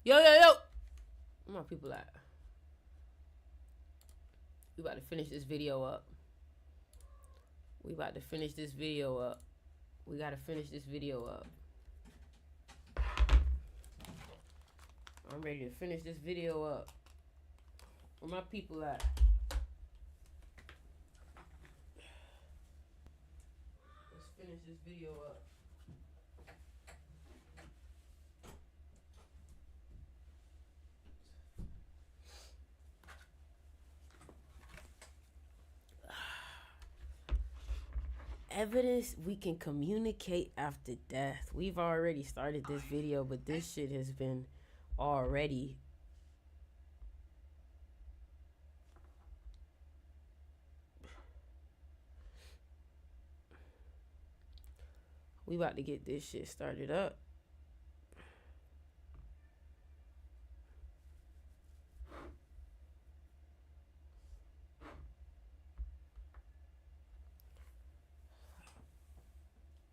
Yo, yo, yo. Where my people at? We about to finish this video up. We gotta finish this video up. I'm ready to finish this video up. Where my people at? Let's finish this video up. Evidence we can communicate after death. We've already started this video, but this shit has been already we about to get this shit started up.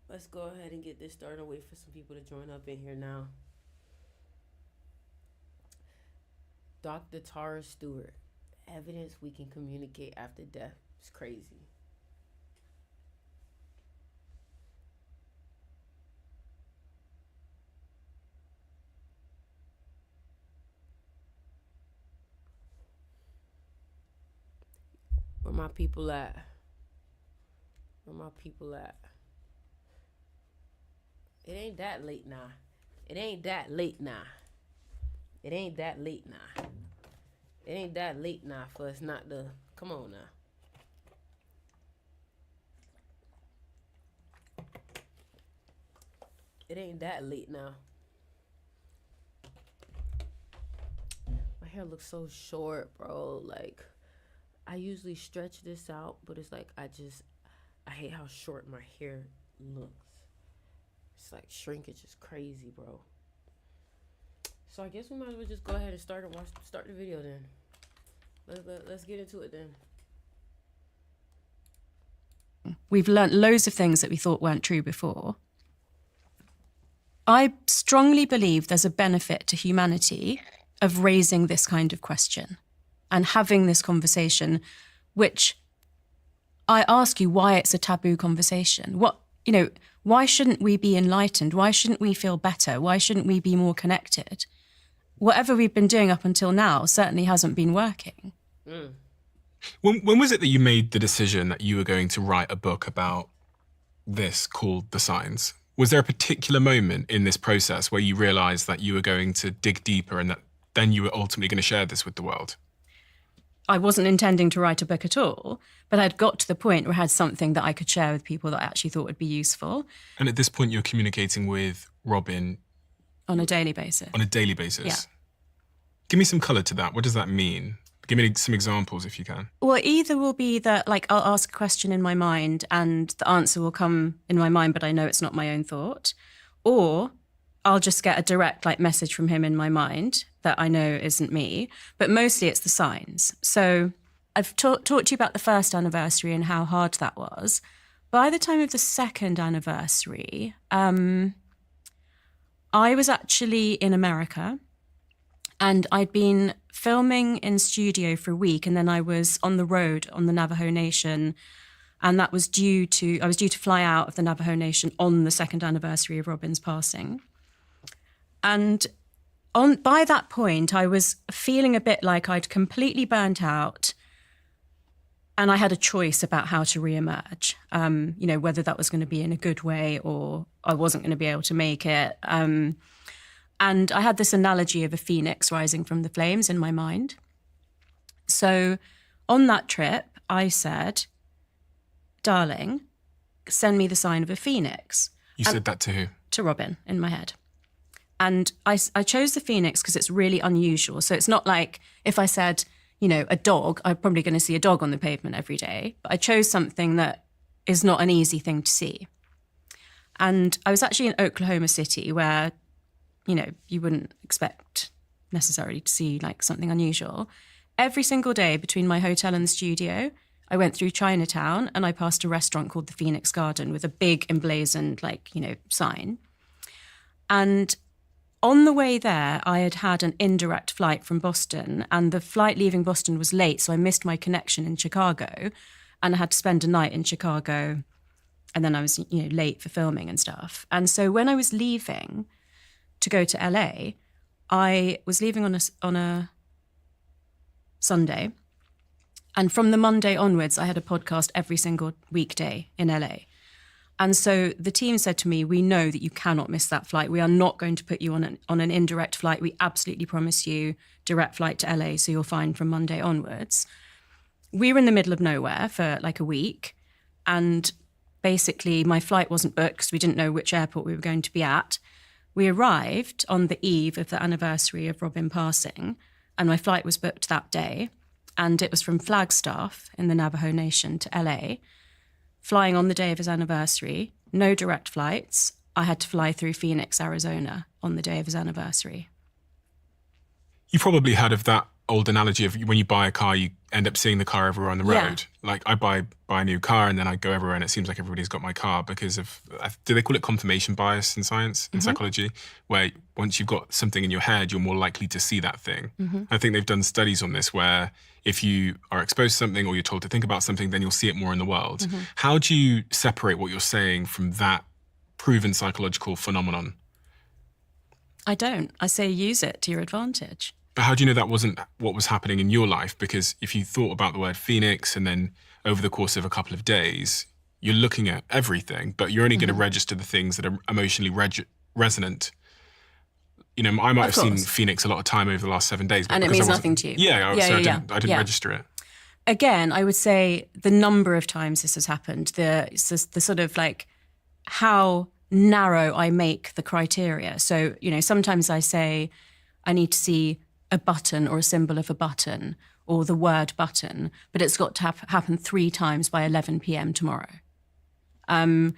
Let's go ahead and get this started. Wait for some people to join up in here now. Dr. Tara Stewart. Evidence we can communicate after death. It's crazy. Where my people at? Where my people at? It ain't that late now. It ain't that late now. It ain't that late now. It ain't that late now for us not to... Come on now. It ain't that late now. My hair looks so short, bro. Like, I usually stretch this out, but it's like I hate how short my hair looks. It's like shrinkage is crazy, bro. So I guess we might as well just go ahead and start the video then. Let's get into it then. We've learnt loads of things that we thought weren't true before. I strongly believe there's a benefit to humanity of raising this kind of question and having this conversation, which I ask you why it's a taboo conversation. Why shouldn't we be enlightened? Why shouldn't we feel better? Why shouldn't we be more connected? Whatever we've been doing up until now certainly hasn't been working. When was it that you made the decision that you were going to write a book about this called The Signs? Was there a particular moment in this process where you realized that you were going to dig deeper and that then you were ultimately going to share this with the world? I wasn't intending to write a book at all, but I'd got to the point where I had something that I could share with people that I actually thought would be useful. And at this point, you're communicating with Robin? On a daily basis. On a daily basis? Yeah. Give me some colour to that. What does that mean? Give me some examples if you can. Well, either will be that, like, I'll ask a question in my mind and the answer will come in my mind, but I know it's not my own thought. Or I'll just get a direct, message from him in my mind that I know isn't me. But mostly it's the signs. So I've talked to you about the first anniversary and how hard that was. By the time of the second anniversary, I was actually in America. And I'd been filming in studio for a week, and then I was on the road on the Navajo Nation, and I was due to fly out of the Navajo Nation on the second anniversary of Robin's passing. And by that point, I was feeling a bit like I'd completely burnt out, and I had a choice about how to reemerge, whether that was going to be in a good way or I wasn't going to be able to make it. And I had this analogy of a phoenix rising from the flames in my mind. So on that trip, I said, darling, send me the sign of a phoenix. You said that to who? To Robin, in my head. And I chose the phoenix because it's really unusual. So it's not like if I said, a dog, I'm probably going to see a dog on the pavement every day. But I chose something that is not an easy thing to see. And I was actually in Oklahoma City where you wouldn't expect necessarily to see something unusual. Every single day between my hotel and the studio, I went through Chinatown and I passed a restaurant called the Phoenix Garden with a big emblazoned sign. And on the way there, I had had an indirect flight from Boston, and the flight leaving Boston was late, so I missed my connection in Chicago, and I had to spend a night in Chicago, and then I was, late for filming and stuff. And so when I was leaving to go to LA, I was leaving on a Sunday, and from the Monday onwards, I had a podcast every single weekday in LA. And so the team said to me, we know that you cannot miss that flight. We are not going to put you on an indirect flight. We absolutely promise you direct flight to LA, so you're fine from Monday onwards. We were in the middle of nowhere for like a week. And basically my flight wasn't booked because we didn't know which airport we were going to be at. We arrived on the eve of the anniversary of Robin passing, and my flight was booked that day. And it was from Flagstaff in the Navajo Nation to LA. Flying on the day of his anniversary, no direct flights. I had to fly through Phoenix, Arizona on the day of his anniversary. You probably heard of that old analogy of when you buy a car, you end up seeing the car everywhere on the road. Yeah. Like I buy a new car and then I go everywhere and it seems like everybody's got my car because of, do they call it confirmation bias in science, in psychology, where once you've got something in your head, you're more likely to see that thing. I think they've done studies on this where if you are exposed to something or you're told to think about something, then you'll see it more in the world. How do you separate what you're saying from that proven psychological phenomenon? I don't. I say use it to your advantage. But how do you know that wasn't what was happening in your life? Because if you thought about the word Phoenix and then over the course of a couple of days, you're looking at everything, but you're only going to register the things that are emotionally resonant. I might have seen Phoenix a lot of time over the last 7 days. And it means nothing to you. Yeah, I didn't register it. Again, I would say the number of times this has happened, the sort of like how narrow I make the criteria. So, sometimes I say I need to see a button or a symbol of a button or the word button, but it's got to happen 3 times by 11 p.m. tomorrow. And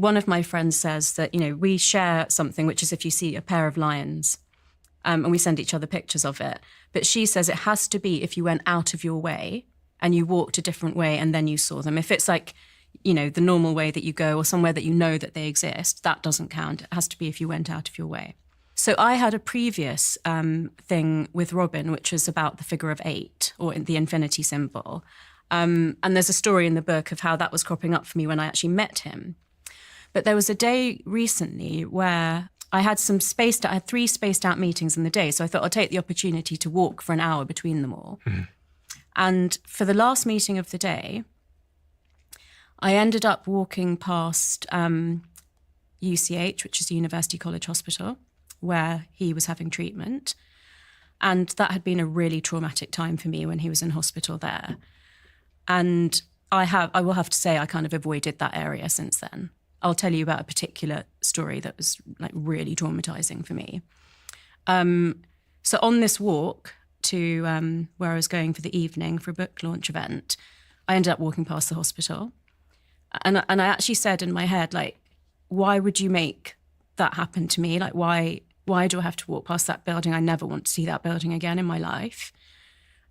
one of my friends says that, we share something, which is if you see a pair of lions, and we send each other pictures of it. But she says it has to be if you went out of your way and you walked a different way and then you saw them. If it's like, the normal way that you go or somewhere that you know that they exist, that doesn't count. It has to be if you went out of your way. So I had a previous thing with Robin, which was about the figure of 8 or the infinity symbol. And there's a story in the book of how that was cropping up for me when I actually met him. But there was a day recently where I had I had 3 spaced out meetings in the day. So I thought I'll take the opportunity to walk for an hour between them all. And for the last meeting of the day, I ended up walking past UCH, which is the University College Hospital, where he was having treatment. And that had been a really traumatic time for me when he was in hospital there. And I will have to say I kind of avoided that area since then. I'll tell you about a particular story that was like really traumatizing for me. So on this walk to where I was going for the evening for a book launch event, I ended up walking past the hospital. And I actually said in my head, like, why would you make that happen to me? Like, why do I have to walk past that building? I never want to see that building again in my life.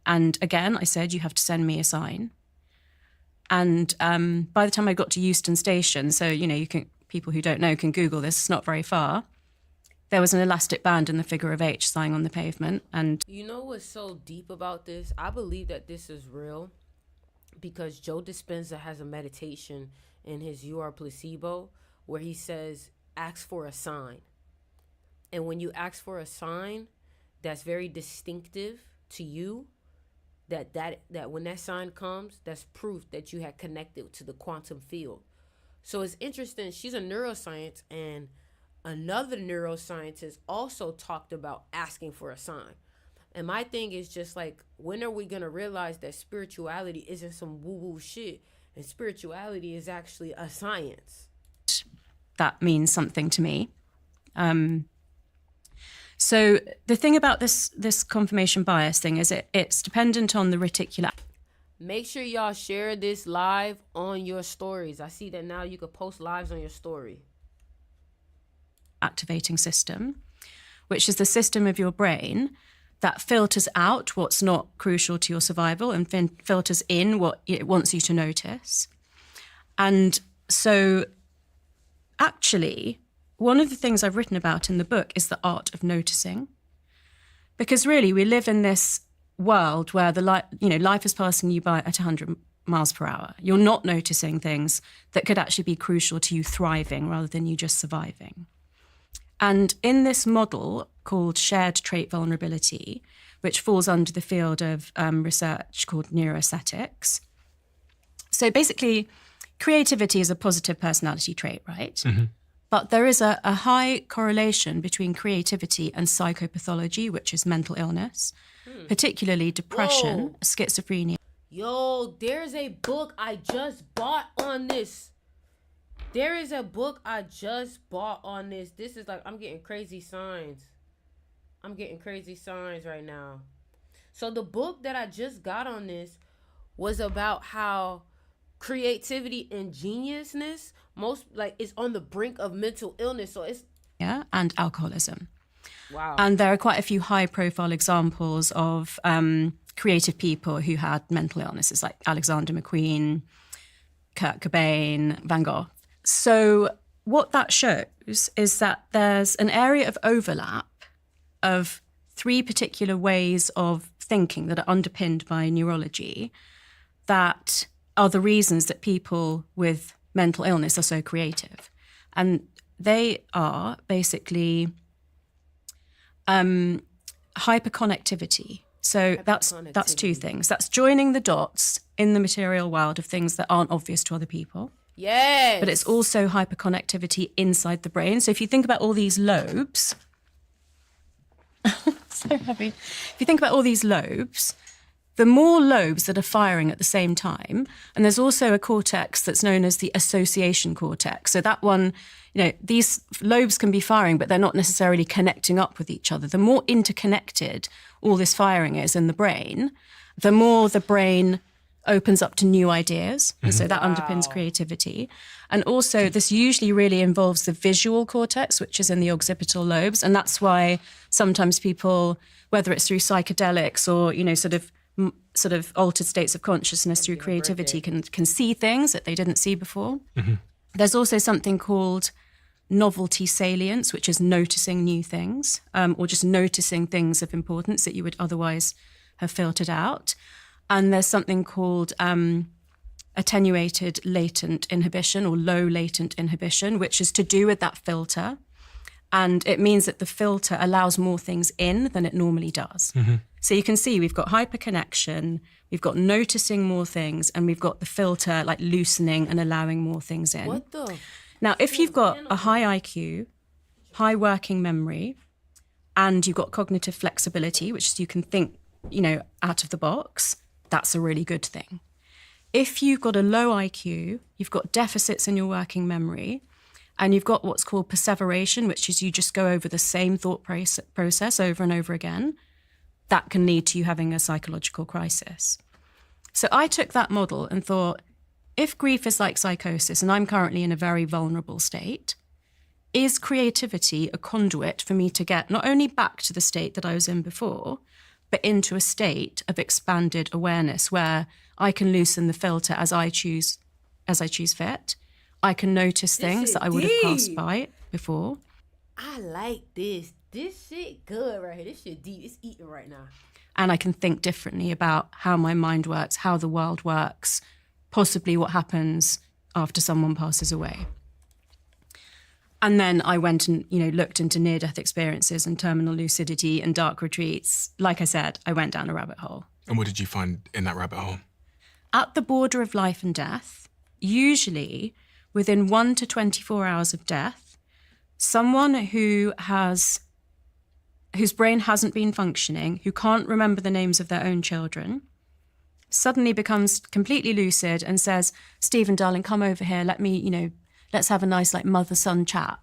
And again, I said, you have to send me a sign. And by the time I got to Euston Station, so, people who don't know can Google this, it's not very far. There was an elastic band in the figure of H lying on the pavement. And you know what's so deep about this? I believe that this is real because Joe Dispenza has a meditation in his You Are Placebo where he says, ask for a sign. And when you ask for a sign that's very distinctive to you, that when that sign comes, that's proof that you had connected to the quantum field. So it's interesting. She's a neuroscience, and another neuroscientist also talked about asking for a sign. And my thing is just like, when are we going to realize that spirituality isn't some woo-woo shit, and spirituality is actually a science? That means something to me. So the thing about this confirmation bias thing is it's dependent on the reticular. Make sure y'all share this live on your stories. I see that now you can post lives on your story. Activating system, which is the system of your brain that filters out what's not crucial to your survival and filters in what it wants you to notice. And so actually, one of the things I've written about in the book is the art of noticing. Because really, we live in this world where life is passing you by at 100 miles per hour. You're not noticing things that could actually be crucial to you thriving rather than you just surviving. And in this model called shared trait vulnerability, which falls under the field of research called neuroaesthetics. So basically, creativity is a positive personality trait, right? Mm-hmm. But there is a high correlation between creativity and psychopathology, which is mental illness, particularly depression, schizophrenia. Yo, there's a book I just bought on this. This is like, I'm getting crazy signs. Right now. So the book that I just got on this was about how creativity and geniusness is on the brink of mental illness. So it's and alcoholism. Wow. And there are quite a few high-profile examples of creative people who had mental illnesses, like Alexander McQueen, Kurt Cobain, Van Gogh. So what that shows is that there's an area of overlap of three particular ways of thinking that are underpinned by neurology that are the reasons that people with mental illness are so creative. And they are basically hyperconnectivity. So that's two things. That's joining the dots in the material world of things that aren't obvious to other people. Yes. But it's also hyperconnectivity inside the brain. So if you think about all these lobes, so heavy. If you think about all these lobes, the more lobes that are firing at the same time, and there's also a cortex that's known as the association cortex. So that one, these lobes can be firing, but they're not necessarily connecting up with each other. The more interconnected all this firing is in the brain, the more the brain opens up to new ideas. And so that underpins creativity. And also this usually really involves the visual cortex, which is in the occipital lobes. And that's why sometimes people, whether it's through psychedelics or, sort of altered states of consciousness through creativity, can see things that they didn't see before. Mm-hmm. There's also something called novelty salience, which is noticing new things, or just noticing things of importance that you would otherwise have filtered out. And there's something called attenuated latent inhibition or low latent inhibition, which is to do with that filter. And it means that the filter allows more things in than it normally does. Mm-hmm. So you can see we've got hyperconnection, we've got noticing more things, and we've got the filter like loosening and allowing more things in. What the? Now, if you've got a high IQ, high working memory, and you've got cognitive flexibility, which is you can think, out of the box, that's a really good thing. If you've got a low IQ, you've got deficits in your working memory, and you've got what's called perseveration, which is you just go over the same thought process over and over again, that can lead to you having a psychological crisis. So I took that model and thought, if grief is like psychosis, and I'm currently in a very vulnerable state, is creativity a conduit for me to get not only back to the state that I was in before, but into a state of expanded awareness where I can loosen the filter as I choose fit. I can notice things that I would have passed by before. I like this. This shit good right here. This shit deep. It's eating right now. And I can think differently about how my mind works, how the world works, possibly what happens after someone passes away. And then I went and, looked into near-death experiences and terminal lucidity and dark retreats. Like I said, I went down a rabbit hole. And what did you find in that rabbit hole? At the border of life and death, usually within 1 to 24 hours of death, someone whose brain hasn't been functioning, who can't remember the names of their own children, suddenly becomes completely lucid and says, Stephen, darling, come over here. Let's have a nice mother-son chat.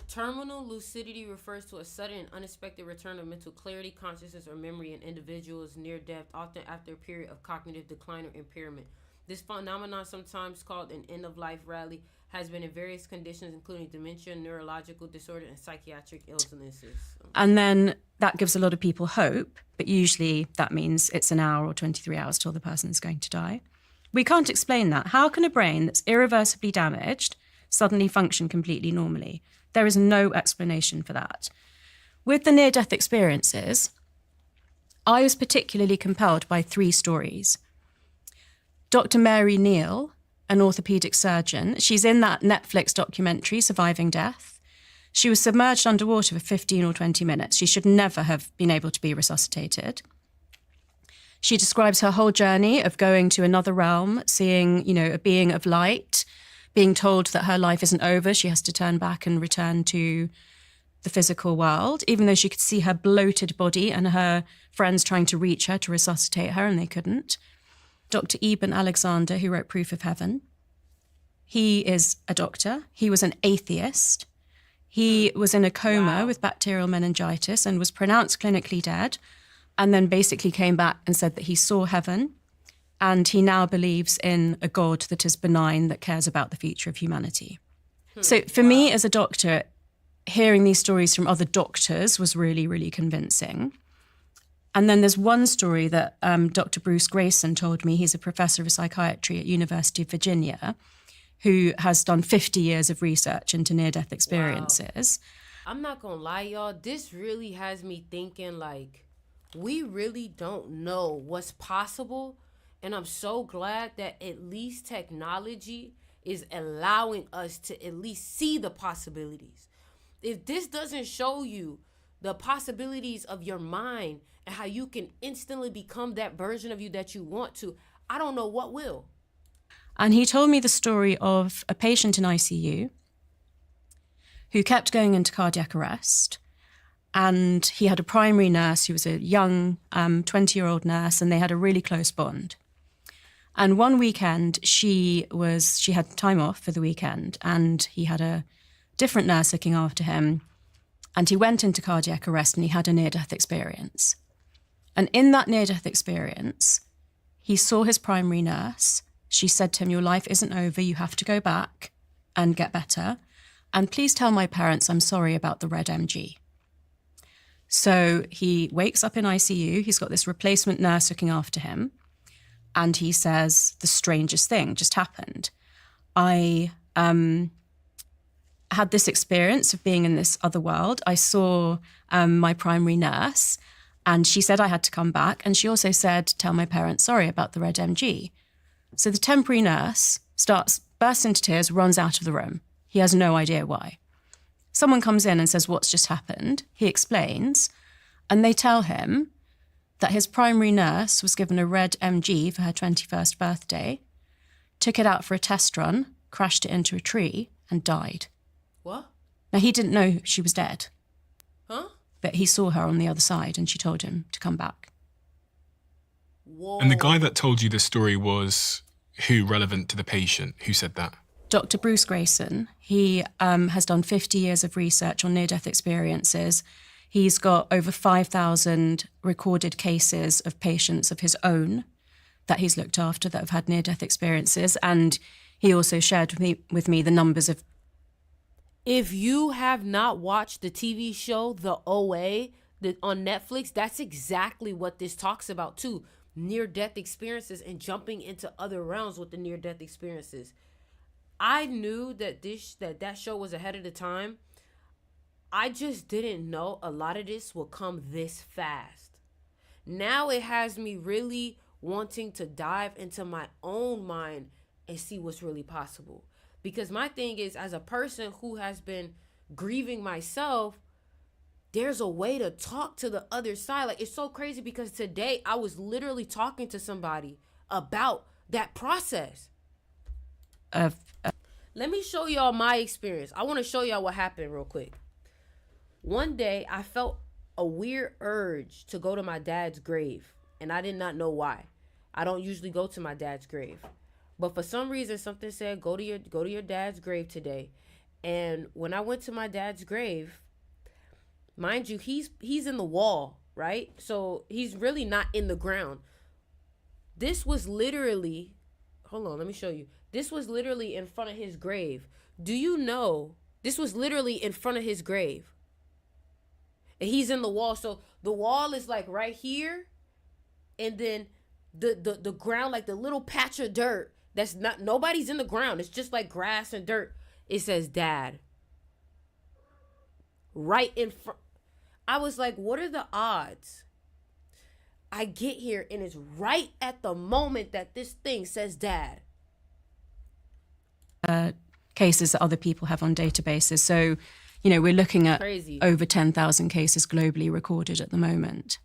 Terminal lucidity refers to a sudden and unexpected return of mental clarity, consciousness, or memory in individuals near death, often after a period of cognitive decline or impairment. This phenomenon, sometimes called an end-of-life rally, has been in various conditions, including dementia, neurological disorder, and psychiatric illnesses. And then that gives a lot of people hope, but usually that means it's an hour or 23 hours till the person is going to die. We can't explain that. How can a brain that's irreversibly damaged suddenly function completely normally. There is no explanation for that. With the near-death experiences, I was particularly compelled by 3 stories. Dr. Mary Neal, an orthopedic surgeon, she's in that Netflix documentary, Surviving Death. She was submerged underwater for 15 or 20 minutes. She should never have been able to be resuscitated. She describes her whole journey of going to another realm, seeing, a being of light, being told that her life isn't over. She has to turn back and return to the physical world, even though she could see her bloated body and her friends trying to reach her to resuscitate her, and they couldn't. Dr. Eben Alexander, who wrote Proof of Heaven, he is a doctor. He was an atheist. He was in a coma with bacterial meningitis and was pronounced clinically dead, and then basically came back and said that he saw heaven, and he now believes in a God that is benign, that cares about the future of humanity. So for me as a doctor, hearing these stories from other doctors was really, really convincing. And then there's one story that Dr. Bruce Grayson told me. He's a professor of psychiatry at University of Virginia, who has done 50 years of research into near-death experiences. Wow. I'm not gonna lie, y'all. This really has me thinking, like, we really don't know what's possible. And I'm so glad that at least technology is allowing us to at least see the possibilities. If this doesn't show you the possibilities of your mind and how you can instantly become that version of you that you want to, I don't know what will. And he told me the story of a patient in ICU who kept going into cardiac arrest. And he had a primary nurse who was a young 20-year-old nurse, and they had a really close bond. And one weekend, she had time off for the weekend, and he had a different nurse looking after him. And he went into cardiac arrest, and he had a near-death experience. And in that near-death experience, he saw his primary nurse. She said to him, "Your life isn't over. You have to go back and get better. And please tell my parents I'm sorry about the red MG." So he wakes up in ICU. He's got this replacement nurse looking after him. And he says, the strangest thing just happened. I had this experience of being in this other world. I saw my primary nurse, and she said I had to come back. And she also said, tell my parents sorry about the red MG. So the temporary nurse bursts into tears, runs out of the room. He has no idea why. Someone comes in and says, what's just happened? He explains, and they tell him that his primary nurse was given a red MG for her 21st birthday, took it out for a test run, crashed it into a tree, and died. What? Now, he didn't know she was dead. Huh? But he saw her on the other side, and she told him to come back. Whoa. And the guy that told you this story was who, relevant to the patient? Who said that? Dr. Bruce Grayson. He has done 50 years of research on near-death experiences. He's got over 5,000 recorded cases of patients of his own that he's looked after that have had near-death experiences. And he also shared with me the numbers of... If you have not watched the TV show, The OA, on Netflix, that's exactly what this talks about too. Near-death experiences and jumping into other realms with the near-death experiences. I knew that that show was ahead of the time. I just didn't know a lot of this will come this fast. Now it has me really wanting to dive into my own mind and see what's really possible. Because my thing is, as a person who has been grieving myself, there's a way to talk to the other side. Like, it's so crazy because today I was literally talking to somebody about that process. Let me show y'all my experience. I want to show y'all what happened real quick. One day I felt a weird urge to go to my dad's grave, and I did not know why. I don't usually go to my dad's grave, but for some reason something said go to your dad's grave today. And when I went to my dad's grave, mind you, he's in the wall, right? So he's really not in the ground. This was literally, hold on, let me show you. This was literally in front of his grave. Do you know this was literally in front of his grave? And he's in the wall. So the wall is like right here. And then the ground, like the little patch of dirt that's not, nobody's in the ground. It's just like grass and dirt. it says dad. Right in front. I was like, what are the odds? I get here and it's right at the moment that this thing says dad. Cases that other people have on databases. So, you know, we're looking at Crazy. over 10,000 cases globally recorded at the moment.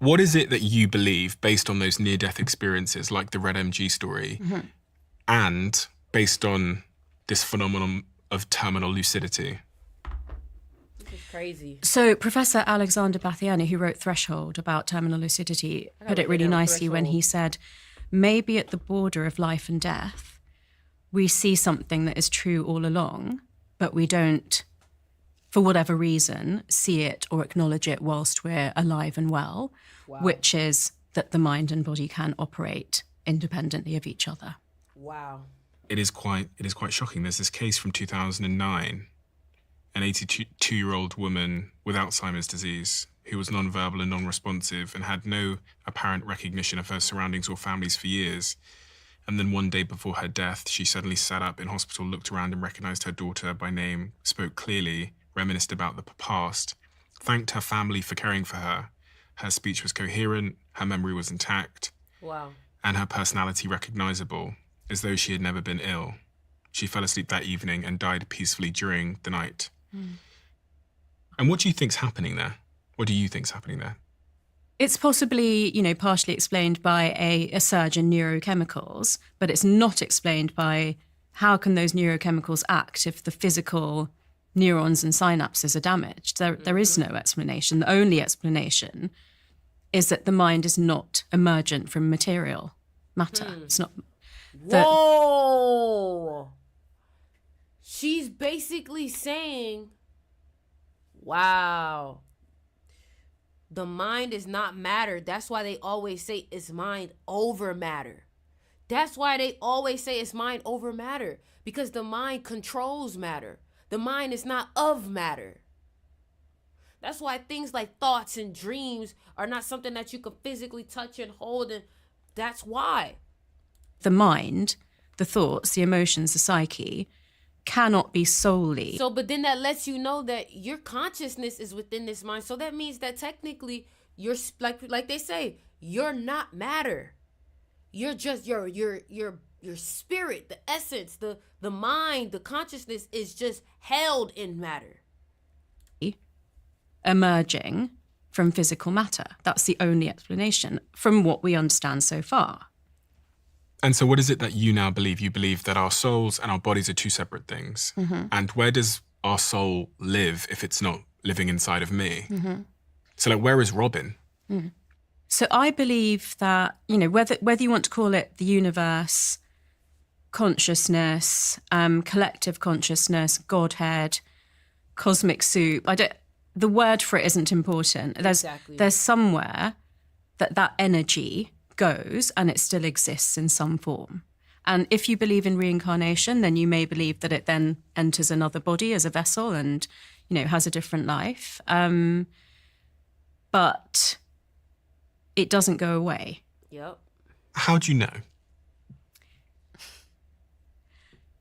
What is it that you believe based on those near-death experiences like the Red MG story and based on this phenomenon of terminal lucidity? This is crazy. So Professor Alexander Bathiani, who wrote Threshold about terminal lucidity, put it really nicely when he said, maybe at the border of life and death, we see something that is true all along, but we don't, for whatever reason, see it or acknowledge it whilst we're alive and well, which is that the mind and body can operate independently of each other. Wow. It is quite shocking. There's this case from 2009, an 82-year-old woman with Alzheimer's disease who was nonverbal and non-responsive and had no apparent recognition of her surroundings or families for years. And then one day before her death, she suddenly sat up in hospital, looked around and recognized her daughter by name, spoke clearly, reminisced about the past, thanked her family for caring for her. Her speech was coherent, her memory was intact, Wow. and her personality recognizable, as though she had never been ill. She fell asleep that evening and died peacefully during the night. And what do you think's happening there? What do you think's happening there? It's possibly, you know, partially explained by a surge in neurochemicals, but it's not explained by how can those neurochemicals act if the physical neurons and synapses are damaged. There is no explanation. The only explanation is that the mind is not emergent from material matter. It's not. Whoa! She's basically saying, wow, the mind is not matter. That's why they always say it's mind over matter. That's why they always say it's mind over matter, because the mind controls matter. The mind is not of matter. That's why things like thoughts and dreams are not something that you can physically touch and hold, and that's why. The mind, the thoughts, the emotions, the psyche cannot be solely. So, but then that lets you know that your consciousness is within this mind. So that means that technically you're like they say, you're not matter. You're just your spirit, the essence, the mind, the consciousness is just held in matter. Emerging from physical matter. That's the only explanation from what we understand so far. And so what is it that you now believe? You believe that our souls and our bodies are two separate things. And where does our soul live if it's not living inside of me? So like, where is Robin? So I believe that, you know, whether you want to call it the universe, consciousness, collective consciousness, Godhead, cosmic soup, the word for it isn't important. There's somewhere that energy goes and it still exists in some form. And if you believe in reincarnation, then you may believe that it then enters another body as a vessel and, you know, has a different life. But it doesn't go away. Yep. How do you know?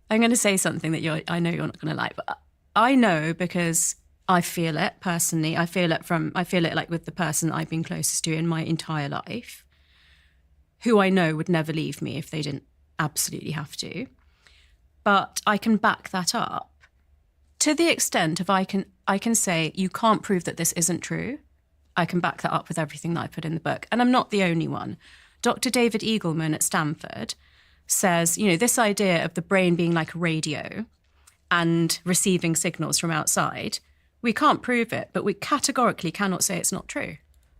I'm going to say something that I know you're not going to like, but I know because I feel it personally. I feel it like with the person I've been closest to in my entire life, who I know would never leave me if they didn't absolutely have to. But I can back that up to the extent of I can say you can't prove that this isn't true. I can back that up with everything that I put in the book. And I'm not the only one. Dr. David Eagleman at Stanford says, you know, this idea of the brain being like a radio and receiving signals from outside, we can't prove it, but we categorically cannot say it's not true.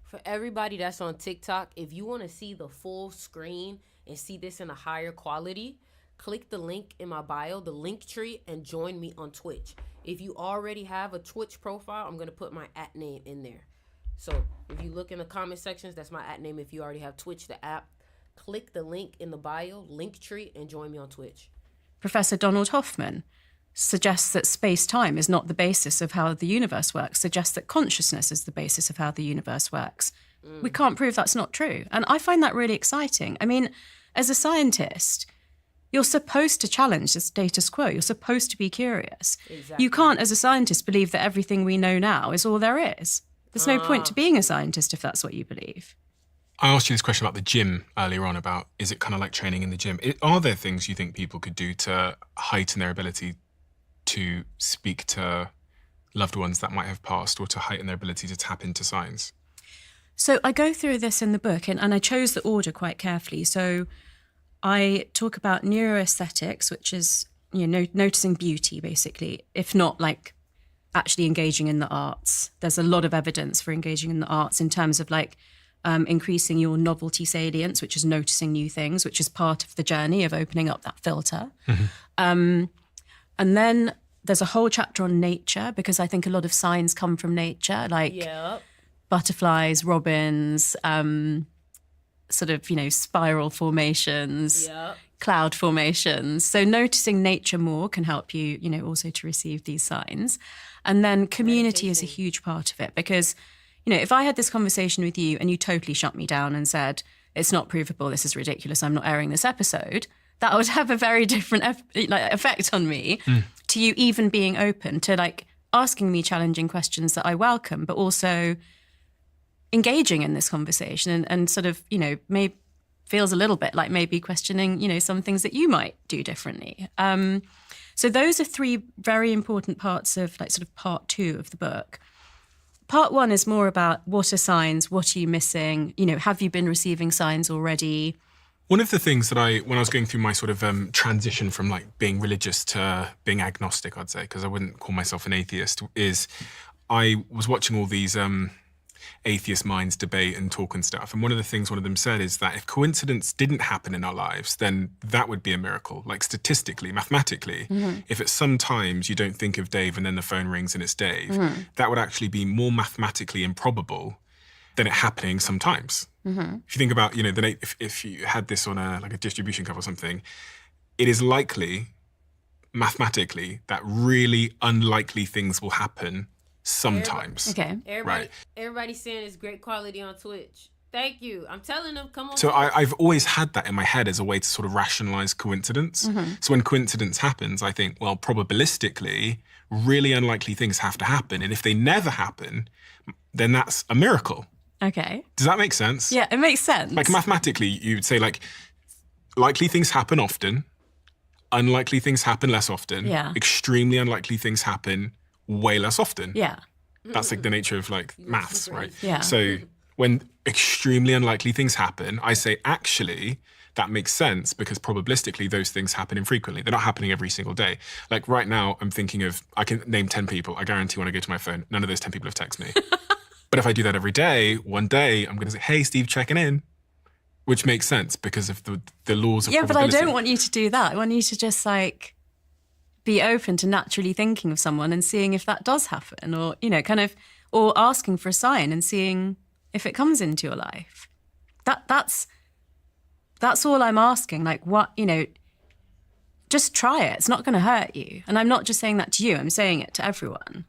For everybody that's on TikTok, if you want to see the full screen and see this in a higher quality, click the link in my bio, the link tree, and join me on Twitch. If you already have a Twitch profile, I'm going to put my @name in there. So if you look in the comment sections, that's my @name. If you already have Twitch, the app, click the link in the bio, link tree, and join me on Twitch. Professor Donald Hoffman suggests that space-time is not the basis of how the universe works, suggests that consciousness is the basis of how the universe works. We can't prove that's not true. And I find that really exciting. I mean, as a scientist, you're supposed to challenge the status quo. You're supposed to be curious. Exactly. You can't, as a scientist, believe that everything we know now is all there is. There's no point to being a scientist if that's what you believe. I asked you this question about the gym earlier on about, is it kind of like training in the gym? Are there things you think people could do to heighten their ability to speak to loved ones that might have passed, or to heighten their ability to tap into signs? So I go through this in the book, and I chose the order quite carefully. So I talk about neuroaesthetics, which is, noticing beauty, basically, if not like actually engaging in the arts. There's a lot of evidence for engaging in the arts in terms of like increasing your novelty salience, which is noticing new things, which is part of the journey of opening up that filter. And then there's a whole chapter on nature, because I think a lot of signs come from nature, like butterflies, robins, sort of, spiral formations, cloud formations. So noticing nature more can help you, also to receive these signs. And then community is a huge part of it, because, if I had this conversation with you and you totally shut me down and said, it's not provable, this is ridiculous, I'm not airing this episode, that would have a very different effect on me to you even being open to like asking me challenging questions that I welcome, but also engaging in this conversation and sort of, maybe feels a little bit like maybe questioning, some things that you might do differently. So those are three very important parts of like sort of part 2 of the book. Part 1 is more about what are signs, what are you missing, have you been receiving signs already? One of the things that when I was going through my sort of transition from like being religious to being agnostic, I'd say, because I wouldn't call myself an atheist, is I was watching all these atheist minds debate and talk and stuff. And one of the things one of them said is that if coincidence didn't happen in our lives, then that would be a miracle. Like statistically, mathematically, if at some times you don't think of Dave and then the phone rings and it's Dave, that would actually be more mathematically improbable than it happening sometimes. If you think about, if you had this on a distribution curve or something, it is likely mathematically that really unlikely things will happen sometimes. Okay. Everybody's saying it's great quality on Twitch. Thank you. I'm telling them, come on. So I've always had that in my head as a way to sort of rationalize coincidence. So when coincidence happens, I think, well, probabilistically, really unlikely things have to happen. And if they never happen, then that's a miracle. Okay. Does that make sense? Yeah, it makes sense. Like mathematically, you would say like likely things happen often, unlikely things happen less often, extremely unlikely things happen way less often. Yeah. That's like the nature of like maths, right? Yeah. So when extremely unlikely things happen, I say actually that makes sense because probabilistically those things happen infrequently. They're not happening every single day. Like right now, I'm thinking of, I can name 10 people. I guarantee when I go to my phone, none of those 10 people have texted me. But if I do that every day, one day I'm going to say, hey, Steve, checking in, which makes sense because of the laws of probability. But I don't want you to do that. I want you to just like be open to naturally thinking of someone and seeing if that does happen, or, or asking for a sign and seeing if it comes into your life. That's all I'm asking. Like what, just try it. It's not going to hurt you. And I'm not just saying that to you. I'm saying it to everyone.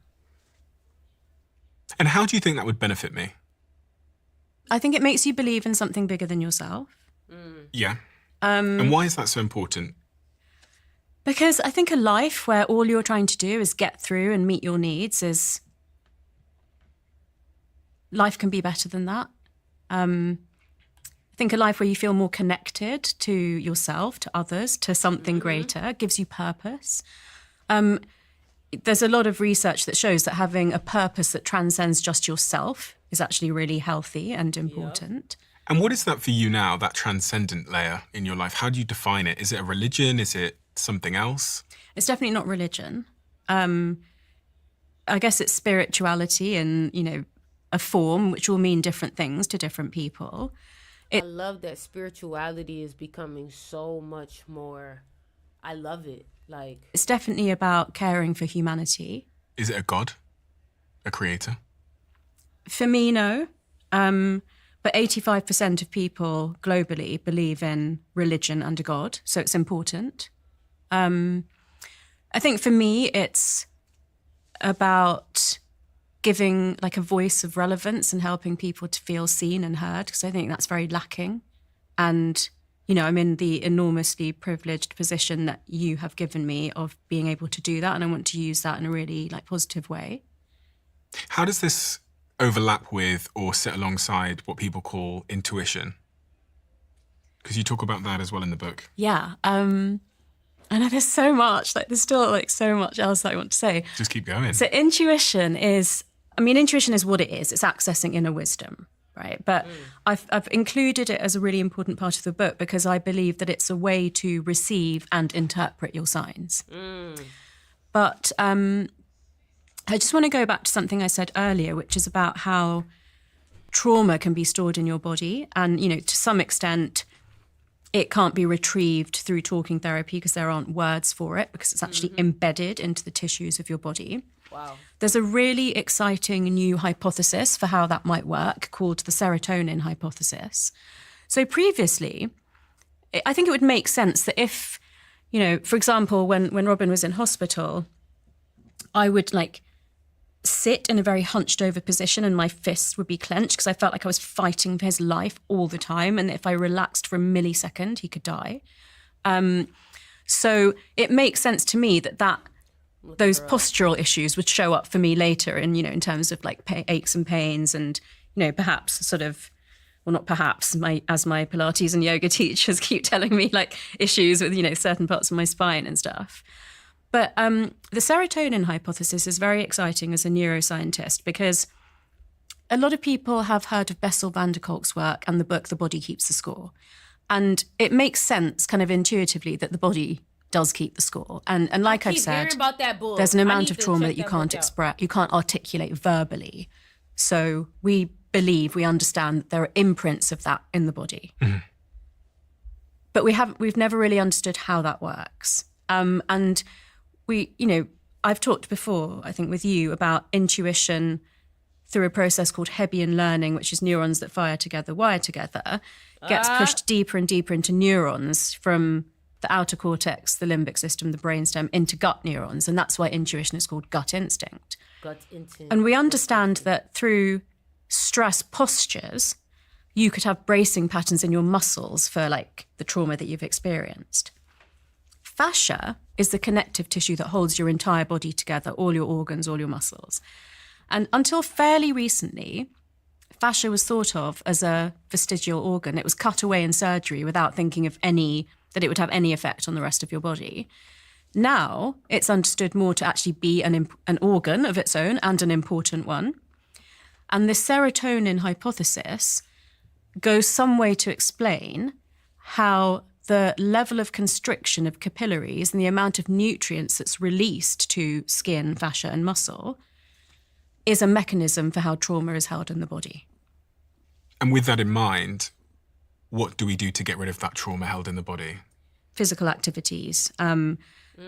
And how do you think that would benefit me? I think it makes you believe in something bigger than yourself. Yeah. And why is that so important? Because I think a life where all you're trying to do is get through and meet your needs life can be better than that. I think a life where you feel more connected to yourself, to others, to something greater, gives you purpose. There's a lot of research that shows that having a purpose that transcends just yourself is actually really healthy and important. And what is that for you now, that transcendent layer in your life? How do you define it? Is it a religion? Is it something else? It's definitely not religion. I guess it's spirituality and, a form, which will mean different things to different people. I love that spirituality is becoming so much more. I love it. Like, it's definitely about caring for humanity. Is it a god? A creator? For me, no. But 85% of people globally believe in religion and a god, so it's important. I think for me, it's about giving like a voice of relevance and helping people to feel seen and heard, because I think that's very lacking. And I'm in the enormously privileged position that you have given me of being able to do that. And I want to use that in a really positive way. How does this overlap with or sit alongside what people call intuition? Because you talk about that as well in the book. Yeah. I know there's so much, there's still so much else that I want to say. Just keep going. So intuition is what it is. It's accessing inner wisdom, right? But I've included it as a really important part of the book because I believe that it's a way to receive and interpret your signs. But I just want to go back to something I said earlier, which is about how trauma can be stored in your body. And, to some extent, it can't be retrieved through talking therapy because there aren't words for it, because it's actually embedded into the tissues of your body. Wow. There's a really exciting new hypothesis for how that might work called the serotonin hypothesis. So previously, I think it would make sense that if, for example, when Robin was in hospital, I would sit in a very hunched over position and my fists would be clenched because I felt like I was fighting for his life all the time. And if I relaxed for a millisecond, he could die. So it makes sense to me that those postural issues would show up for me later in terms of aches and pains and, perhaps not perhaps, as my Pilates and yoga teachers keep telling me, issues with, certain parts of my spine and stuff. But the serotonin hypothesis is very exciting as a neuroscientist because a lot of people have heard of Bessel van der Kolk's work and the book The Body Keeps the Score. And it makes sense kind of intuitively that the body does keep the score. And like I've said, about that book. There's an amount of trauma that you can't express, you can't articulate verbally. So we understand that there are imprints of that in the body. Mm-hmm. But we've never really understood how that works. And I've talked before, I think with you, about intuition through a process called Hebbian learning, which is neurons that fire together, wire together, gets pushed deeper and deeper into neurons from the outer cortex, the limbic system, the brainstem, into gut neurons. And that's why intuition is called gut instinct. Gut instinct. And we understand that through stress postures, you could have bracing patterns in your muscles for the trauma that you've experienced. Fascia is the connective tissue that holds your entire body together, all your organs, all your muscles. And until fairly recently, fascia was thought of as a vestigial organ. It was cut away in surgery without thinking that it would have any effect on the rest of your body. Now it's understood more to actually be an organ of its own and an important one. And the serotonin hypothesis goes some way to explain how the level of constriction of capillaries and the amount of nutrients that's released to skin, fascia, and muscle is a mechanism for how trauma is held in the body. And with that in mind, what do we do to get rid of that trauma held in the body? Physical activities.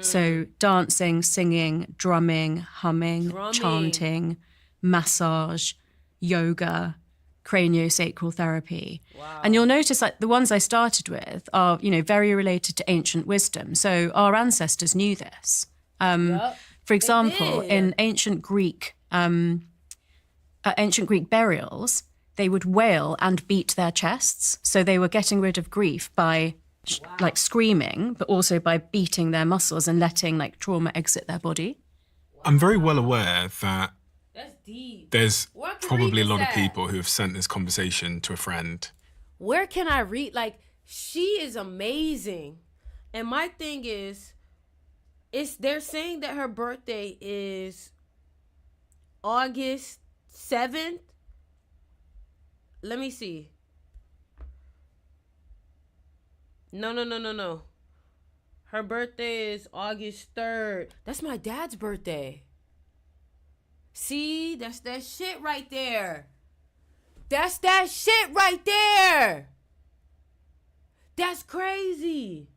So dancing, singing, drumming, humming, chanting, massage, yoga, craniosacral therapy. Wow. And you'll notice the ones I started with are, very related to ancient wisdom. So our ancestors knew this. For example, in ancient Greek burials, they would wail and beat their chests. So they were getting rid of grief by screaming, but also by beating their muscles and letting trauma exit their body. I'm very well aware that that's deep. There's probably a lot of people who have sent this conversation to a friend. Where can I read? She is amazing. And my thing is, they're saying that her birthday is August 7th. Let me see. No. Her birthday is August 3rd. That's my dad's birthday. See, that's that shit right there. That's that shit right there. That's crazy.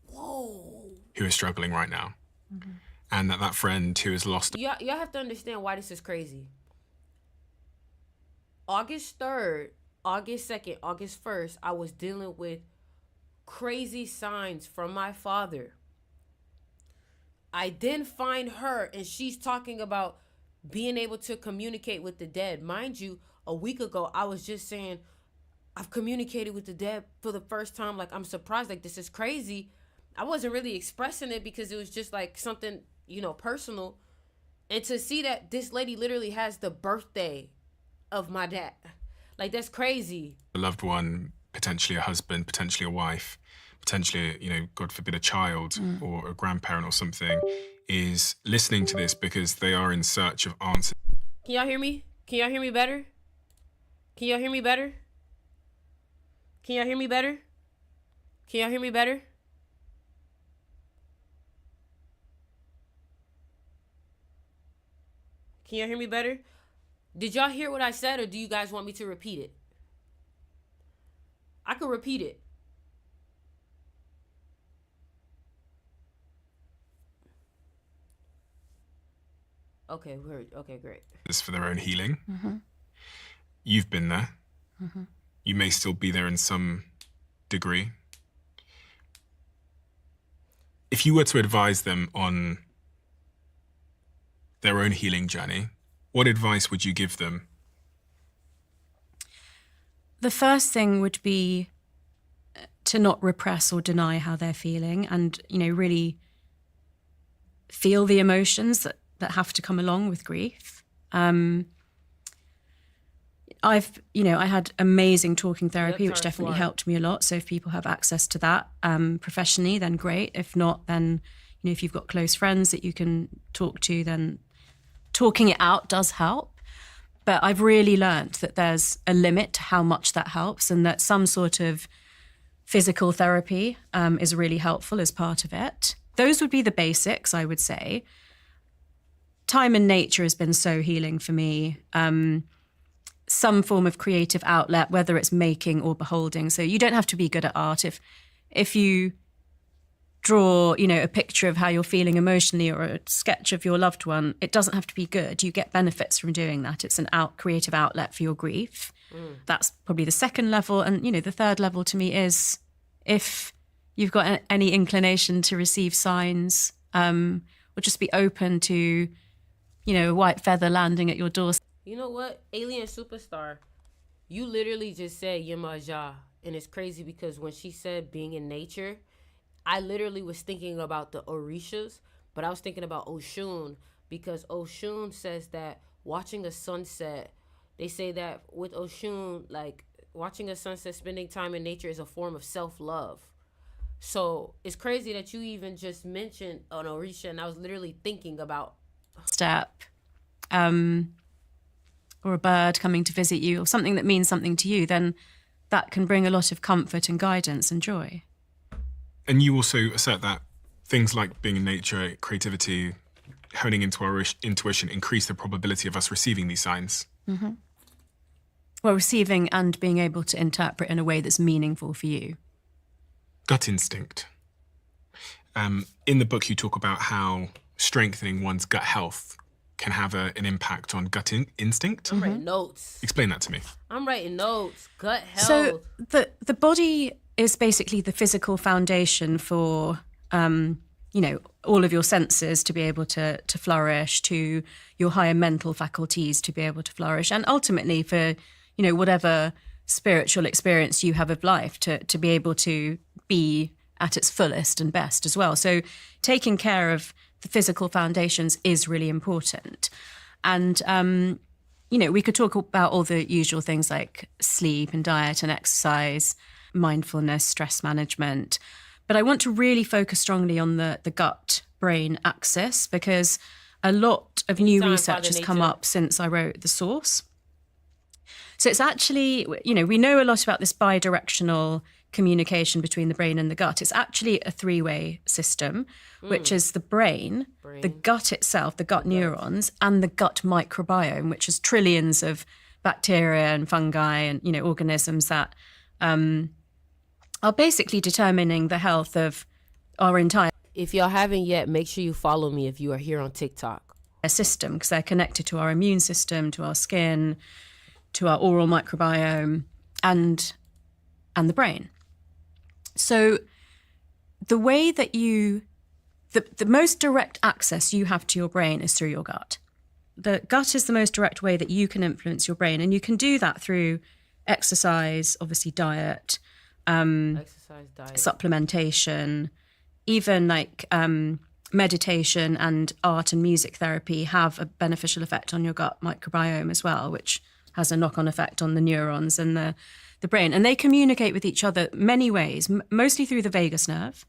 Whoa. Who is struggling right now. Mm-hmm. And that friend who has lost... Y'all have to understand why this is crazy. August 3rd, August 2nd, August 1st, I was dealing with crazy signs from my father. I then find her and she's talking about being able to communicate with the dead. Mind you, a week ago, I was just saying, I've communicated with the dead for the first time. Like, I'm surprised. Like, this is crazy. I wasn't really expressing it because it was just like something, personal. And to see that this lady literally has the birthday of my dad, like, that's crazy. A loved one, potentially a husband, potentially a wife, potentially, God forbid, a child or a grandparent or something, is listening to this because they are in search of answers. Can y'all hear me? Can y'all hear me better? Can y'all hear me better? Can y'all hear me better? Can y'all hear me better? Can y'all hear me better? Did y'all hear what I said, or do you guys want me to repeat it? I could repeat it. Okay, okay, great. It's for their own healing. You've been there. You may still be there in some degree. If you were to advise them on their own healing journey, what advice would you give them? The first thing would be to not repress or deny how they're feeling, and, really feel the emotions that have to come along with grief. I had amazing talking therapy, which definitely helped me a lot. So if people have access to that professionally, then great. If not, then, if you've got close friends that you can talk to, then talking it out does help. But I've really learned that there's a limit to how much that helps, and that some sort of physical therapy is really helpful as part of it. Those would be the basics, I would say. Time in nature has been so healing for me. Some form of creative outlet, whether it's making or beholding. So you don't have to be good at art. If you draw, a picture of how you're feeling emotionally, or a sketch of your loved one, it doesn't have to be good. You get benefits from doing that. It's an creative outlet for your grief. That's probably the second level. And, the third level to me is, if you've got any inclination to receive signs, or just be open to, a white feather landing at your doorstep. You know what? Alien Superstar, you literally just said Yemaja. And it's crazy because when she said being in nature, I literally was thinking about the Orishas, but I was thinking about Oshun, because Oshun says that watching a sunset, they say that with Oshun, like, watching a sunset, spending time in nature is a form of self-love. So it's crazy that you even just mentioned an Orisha, and I was literally thinking about step, or a bird coming to visit you, or something that means something to you, then that can bring a lot of comfort and guidance and joy. And you also assert that things like being in nature, creativity, honing into our intuition increase the probability of us receiving these signs. Well, receiving and being able to interpret in a way that's meaningful for you. Gut instinct. In the book, you talk about how strengthening one's gut health can have an impact on gut instinct. I'm writing notes. Explain that to me. I'm writing notes. Gut health. So the body is basically the physical foundation for, all of your senses to be able to flourish, to your higher mental faculties to be able to flourish, and ultimately for, whatever spiritual experience you have of life to be able to be at its fullest and best as well. So taking care of the physical foundations is really important. And, we could talk about all the usual things like sleep and diet and exercise, mindfulness, stress management. But I want to really focus strongly on the gut-brain axis, because a lot of new research has come up since I wrote The Source. So it's actually, we know a lot about this bidirectional communication between the brain and the gut. It's actually a three-way system, which is the brain, the gut itself, the gut neurons, and the gut microbiome, which is trillions of bacteria and fungi and, organisms that are basically determining the health of our entire If y'all haven't yet, make sure you follow me if you are here on TikTok. System, because they're connected to our immune system, to our skin, to our oral microbiome, and the brain. So the way that the most direct access you have to your brain is through your gut. the gut is the most direct way that you can influence your brain, and you can do that through exercise, obviously diet, Exercise, diet. supplementation, even like meditation and art and music therapy have a beneficial effect on your gut microbiome as well, which has a knock-on effect on the neurons and the brain. And they communicate with each other many ways, mostly through the vagus nerve.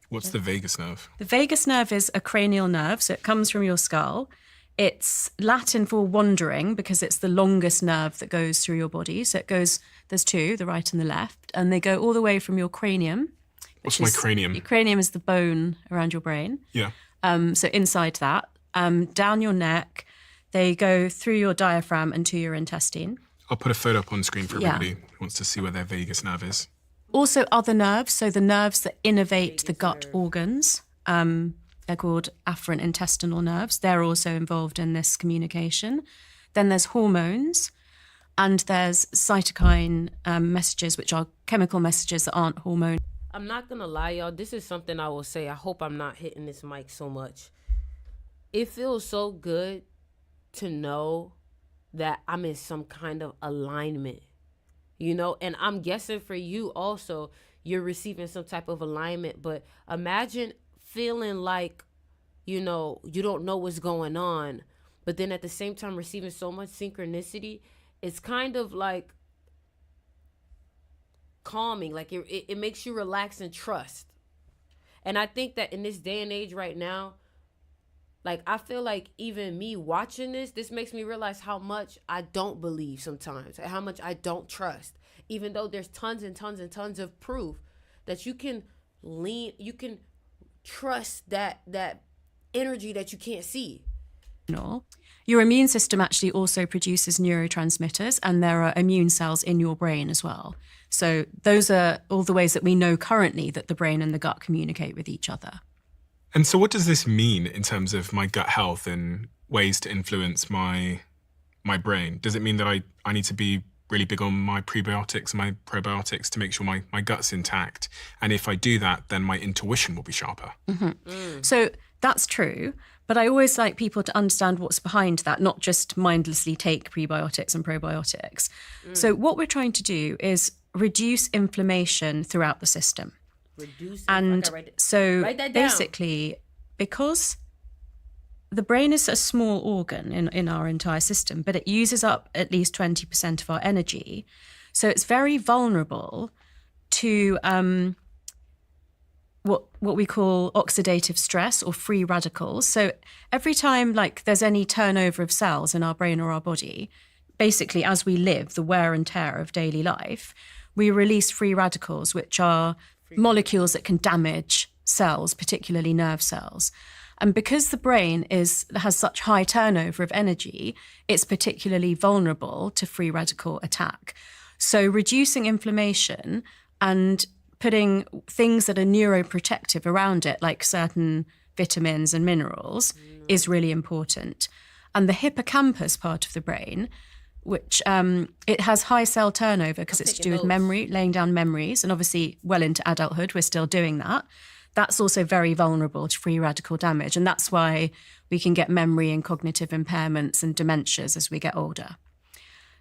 What's the vagus nerve? The vagus nerve is a cranial nerve, so it comes from your skull. It's Latin for wandering because it's the longest nerve that goes through your body. So it goes, there's two, the right and the left, and they go all the way from your cranium. What's my cranium? Your cranium is the bone around your brain. Yeah. So inside that, down your neck, they go through your diaphragm and to your intestine. I'll put a photo up on screen for Yeah. everybody who wants to see where their vagus nerve is. Also other nerves, so the nerves that innervate the gut organs, they're called afferent intestinal nerves. They're also involved in this communication. Then there's hormones, and there's cytokine messages, which are chemical messages that aren't hormone. I'm not gonna lie, y'all. This is something I will say. I hope I'm not hitting this mic so much. It feels so good to know that I'm in some kind of alignment, you know? And I'm guessing for you also, you're receiving some type of alignment. But imagine feeling like, you know, you don't know what's going on, but then at the same time receiving so much synchronicity. It's kind of like calming, like it makes you relax and trust. And I think that in this day and age right now, like I feel like even me watching this makes me realize how much I don't believe sometimes, and how much I don't trust, even though there's tons and tons and tons of proof that you can trust that energy that you can't see. Your immune system actually also produces neurotransmitters, and there are immune cells in your brain as well. So those are all the ways that we know currently that the brain and the gut communicate with each other. And so what does this mean in terms of my gut health and ways to influence my brain? Does it mean that I need to be really big on my prebiotics and my probiotics to make sure my gut's intact? And if I do that, then my intuition will be sharper. So that's true. But I always like people to understand what's behind that, not just mindlessly take prebiotics and probiotics. So what we're trying to do is reduce inflammation throughout the system. And so basically, because the brain is a small organ in our entire system, but it uses up at least 20% of our energy. So it's very vulnerable to what we call oxidative stress or free radicals. So every time like there's any turnover of cells in our brain or our body, basically as we live the wear and tear of daily life, we release free radicals, which are molecules that can damage cells, particularly nerve cells. And because the brain has such high turnover of energy, it's particularly vulnerable to free radical attack. So reducing inflammation and putting things that are neuroprotective around it, like certain vitamins and minerals, is really important. And the hippocampus part of the brain, which it has high cell turnover because it's to do with memory, laying down memories, and obviously well into adulthood, we're still doing that. That's also very vulnerable to free radical damage. And that's why we can get memory and cognitive impairments and dementias as we get older.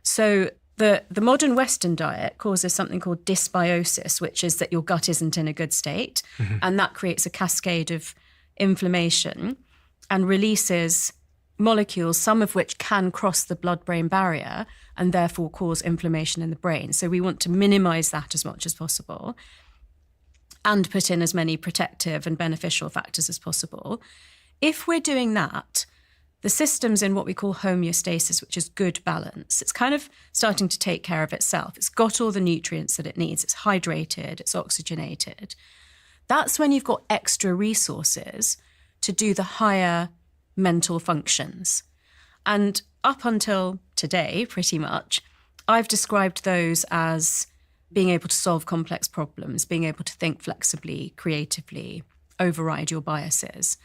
So the modern Western diet causes something called dysbiosis, which is that your gut isn't in a good state. And that creates a cascade of inflammation and releases molecules, some of which can cross the blood-brain barrier and therefore cause inflammation in the brain. So we want to minimize that as much as possible and put in as many protective and beneficial factors as possible. If we're doing that, the system's in what we call homeostasis, which is good balance. It's kind of starting to take care of itself. It's got all the nutrients that it needs. It's hydrated, it's oxygenated. That's when you've got extra resources to do the higher mental functions. And up until today, pretty much, I've described those as being able to solve complex problems, being able to think flexibly, creatively, override your biases.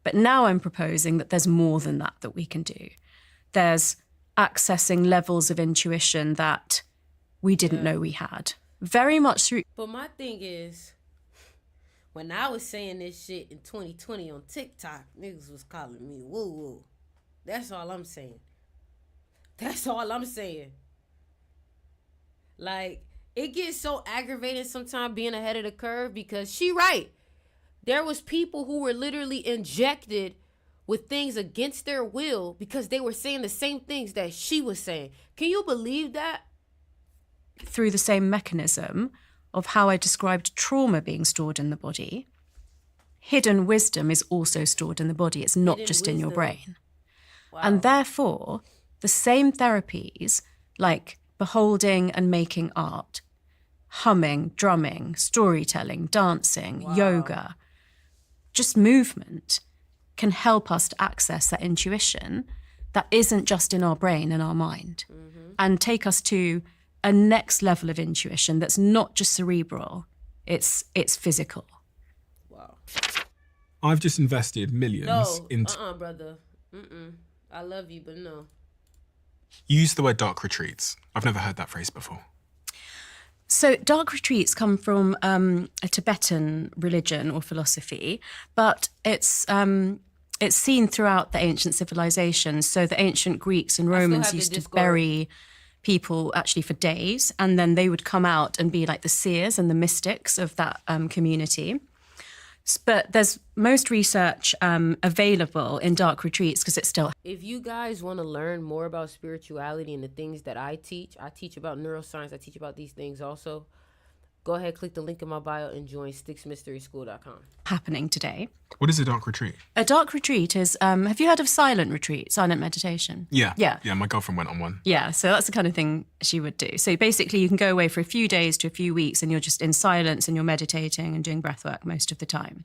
But now I'm proposing that there's more than that we can do. There's accessing levels of intuition that we didn't know we had. Very much through... But my thing is, when I was saying this shit in 2020 on TikTok, niggas was calling me woo-woo. That's all I'm saying. That's all I'm saying. Like, it gets so aggravating sometimes being ahead of the curve because she right. There was people who were literally injected with things against their will because they were saying the same things that she was saying. Can you believe that? Through the same mechanism of how I described trauma being stored in the body, hidden wisdom is also stored in the body. It's not just in your brain. Wow. And therefore, the same therapies like beholding and making art, humming, drumming, storytelling, dancing, yoga, just movement can help us to access that intuition that isn't just in our brain and our mind, and take us to a next level of intuition that's not just cerebral, it's physical. Wow. I've just invested millions into... brother. I love you, but no. You use the word dark retreats. I've never heard that phrase before. So dark retreats come from a Tibetan religion or philosophy, but it's seen throughout the ancient civilizations. So the ancient Greeks and Romans used to bury people actually for days, and then they would come out and be like the seers and the mystics of that community. But there's most research available in dark retreats because it's still... If you guys want to learn more about spirituality and the things that I teach about neuroscience, I teach about these things also. Go ahead, click the link in my bio and join StyxMysterySchool.com. Happening today. What is a dark retreat? A dark retreat is, have you heard of silent retreat, silent meditation? Yeah. Yeah. Yeah, my girlfriend went on one. Yeah, so that's the kind of thing she would do. So basically you can go away for a few days to a few weeks and you're just in silence and you're meditating and doing breath work most of the time.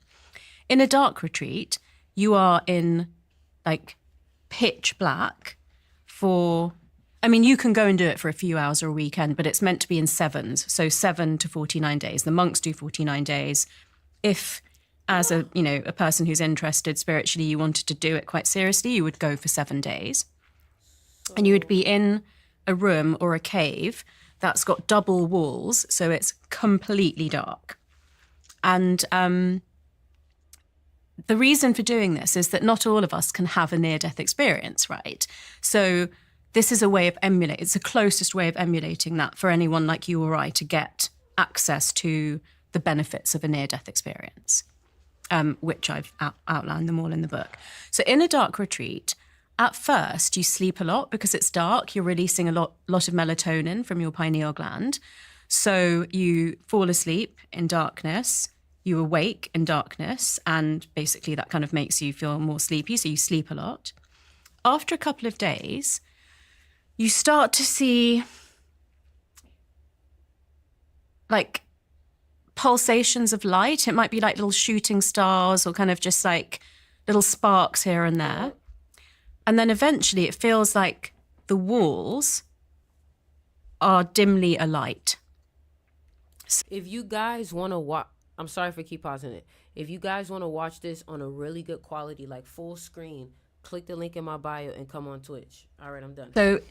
In a dark retreat, you are in like pitch black for... I mean, you can go and do it for a few hours or a weekend, but it's meant to be in sevens. So 7 to 49 days. The monks do 49 days. If, as a person who's interested spiritually, you wanted to do it quite seriously, you would go for 7 days. And you would be in a room or a cave that's got double walls. So it's completely dark. And the reason for doing this is that not all of us can have a near-death experience, right? So this is a way of emulating, it's the closest way of emulating that for anyone like you or I to get access to the benefits of a near-death experience, which I've outlined them all in the book. So in a dark retreat, at first you sleep a lot because it's dark, you're releasing a lot of melatonin from your pineal gland. So you fall asleep in darkness, you awake in darkness, and basically that kind of makes you feel more sleepy, so you sleep a lot. After a couple of days, you start to see like pulsations of light. It might be like little shooting stars or kind of just like little sparks here and there. And then eventually it feels like the walls are dimly alight. If you guys want to watch, I'm sorry for keep pausing it. If you guys want to watch this on a really good quality, like full screen, click the link in my bio and come on Twitch. All right, I'm done. So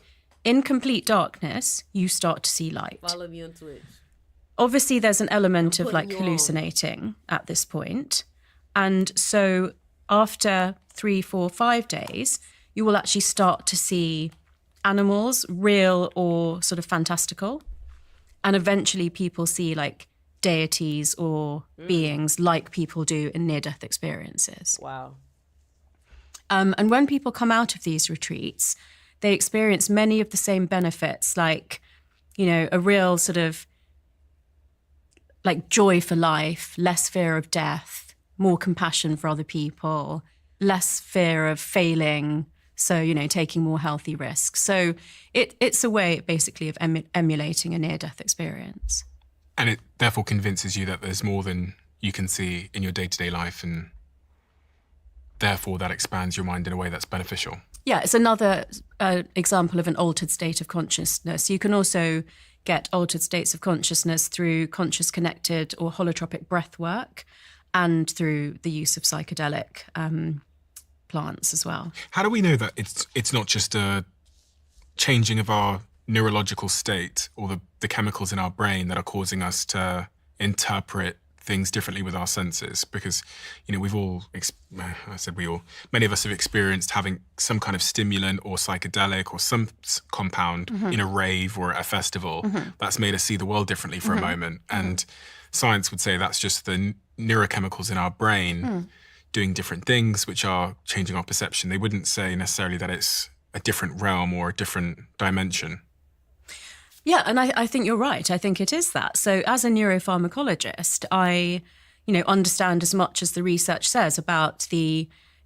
in complete darkness, you start to see light. Follow me on Twitch. Obviously, there's an element of like you hallucinating at this point. And so after 3, 4, 5 days, you will actually start to see animals, real or sort of fantastical. And eventually people see like deities or beings like people do in near-death experiences. Wow. And when people come out of these retreats, they experience many of the same benefits, like, a real sort of like joy for life, less fear of death, more compassion for other people, less fear of failing. So, taking more healthy risks. So it's a way basically of emulating a near-death experience. And it therefore convinces you that there's more than you can see in your day-to-day life, and therefore that expands your mind in a way that's beneficial. Yeah, it's another example of an altered state of consciousness. You can also get altered states of consciousness through conscious connected or holotropic breath work and through the use of psychedelic plants as well. How do we know that it's not just a changing of our neurological state or the chemicals in our brain that are causing us to interpret things differently with our senses, because, we've all, many of us have experienced having some kind of stimulant or psychedelic or some compound in a rave or at a festival that's made us see the world differently for a moment. And science would say that's just the neurochemicals in our brain doing different things, which are changing our perception. They wouldn't say necessarily that it's a different realm or a different dimension. Yeah, and I think you're right. I think it is that. So as a neuropharmacologist, I, understand as much as the research says about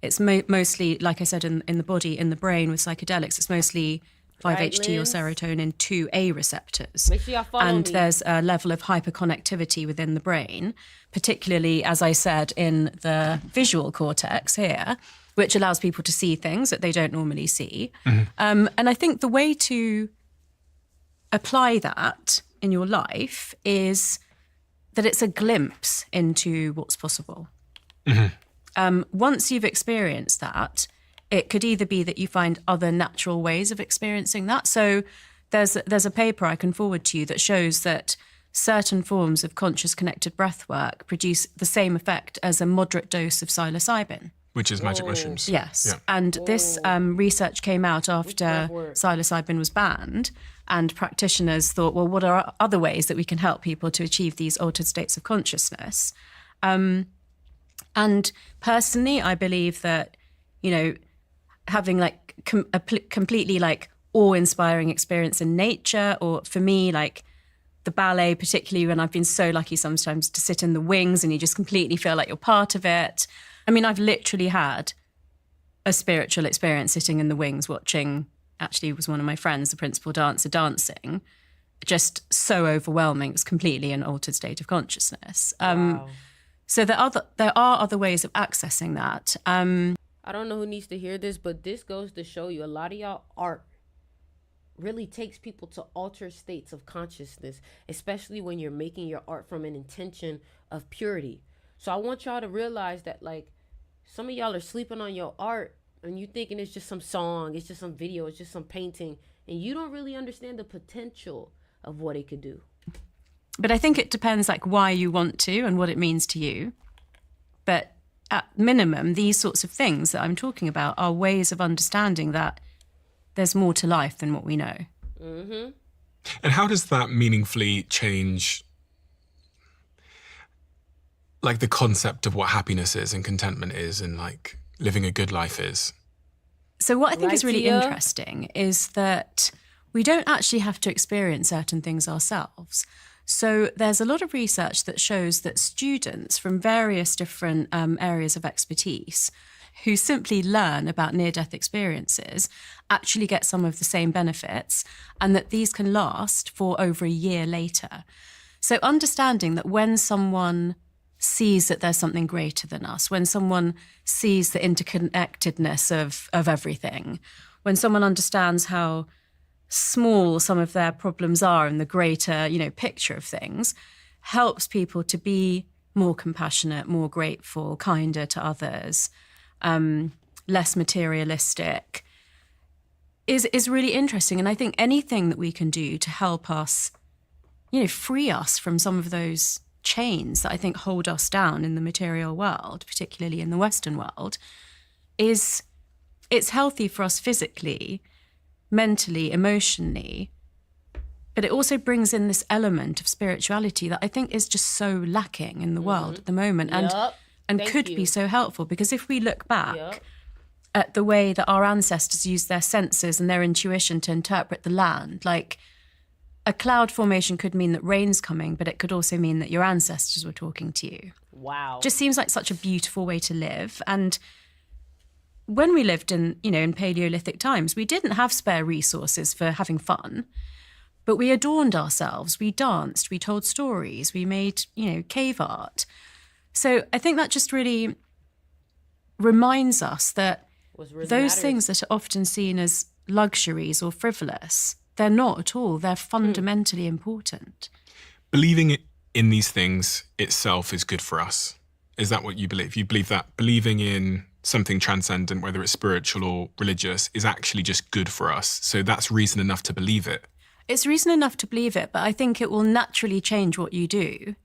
it's mostly, like I said, in the body, in the brain with psychedelics, it's mostly 5-HT or serotonin 2A receptors. Make sure y'all follow and me. There's a level of hyperconnectivity within the brain, particularly, as I said, in the visual cortex here, which allows people to see things that they don't normally see. And I think the way to apply that in your life is that it's a glimpse into what's possible. Once you've experienced that, it could either be that you find other natural ways of experiencing that. So there's a paper I can forward to you that shows that certain forms of conscious connected breath work produce the same effect as a moderate dose of psilocybin. Which is magic mushrooms. Yes. Yeah. And this research came out after psilocybin was banned, and practitioners thought, well, what are other ways that we can help people to achieve these altered states of consciousness? And personally, I believe that, having like a completely like awe-inspiring experience in nature, or for me, like the ballet, particularly when I've been so lucky sometimes to sit in the wings and you just completely feel like you're part of it. I mean, I've literally had a spiritual experience sitting in the wings watching, actually it was one of my friends, the principal dancer, dancing. Just so overwhelming. It was completely an altered state of consciousness. Wow. So there are other ways of accessing that. I don't know who needs to hear this, but this goes to show you a lot of y'all art really takes people to altered states of consciousness, especially when you're making your art from an intention of purity. So I want y'all to realize that, like, some of y'all are sleeping on your art and you thinking it's just some song, it's just some video, it's just some painting, and you don't really understand the potential of what it could do. But I think it depends like why you want to and what it means to you. But at minimum, these sorts of things that I'm talking about are ways of understanding that there's more to life than what we know. Mm-hmm. And how does that meaningfully change, like, the concept of what happiness is and contentment is and, like, living a good life is? So what I think is really Tia? interesting is that we don't actually have to experience certain things ourselves. So there's a lot of research that shows that students from various different areas of expertise who simply learn about near-death experiences actually get some of the same benefits, and that these can last for over a year later. So understanding that when someone sees that there's something greater than us, when someone sees the interconnectedness of everything, when someone understands how small some of their problems are in the greater, picture of things, helps people to be more compassionate, more grateful, kinder to others, less materialistic, is really interesting. And I think anything that we can do to help us, free us from some of those chains that I think hold us down in the material world, particularly in the Western world, it's healthy for us physically, mentally, emotionally, but it also brings in this element of spirituality that I think is just so lacking in the world at the moment, and Thank could you. be so helpful, because if we look back at the way that our ancestors used their senses and their intuition to interpret the land, like a cloud formation could mean that rain's coming, but it could also mean that your ancestors were talking to you. Wow. Just seems like such a beautiful way to live. And when we lived in Paleolithic times, we didn't have spare resources for having fun, but we adorned ourselves, we danced, we told stories, we made, cave art. So I think that just really reminds us that those things that are often seen as luxuries or frivolous, they're not at all. They're fundamentally important. Believing in these things itself is good for us. Is that what you believe? You believe that believing in something transcendent, whether it's spiritual or religious, is actually just good for us. So that's reason enough to believe it. It's reason enough to believe it, but I think it will naturally change what you do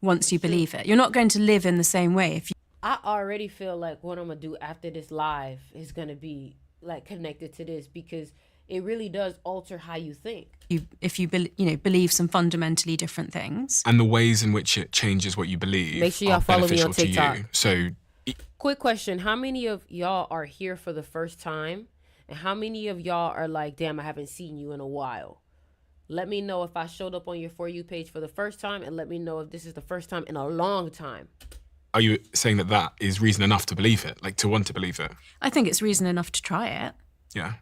once you believe it. You're not going to live in the same way if I already feel like what I'm gonna do after this live is gonna be like connected to this, because it really does alter how you think. believe some fundamentally different things. And the ways in which it changes what you believe. Make sure y'all follow me on TikTok. So, quick question: how many of y'all are here for the first time, and how many of y'all are like, "Damn, I haven't seen you in a while"? Let me know if I showed up on your For You page for the first time, and let me know if this is the first time in a long time. Are you saying that is reason enough to believe it, like to want to believe it? I think it's reason enough to try it. Yeah.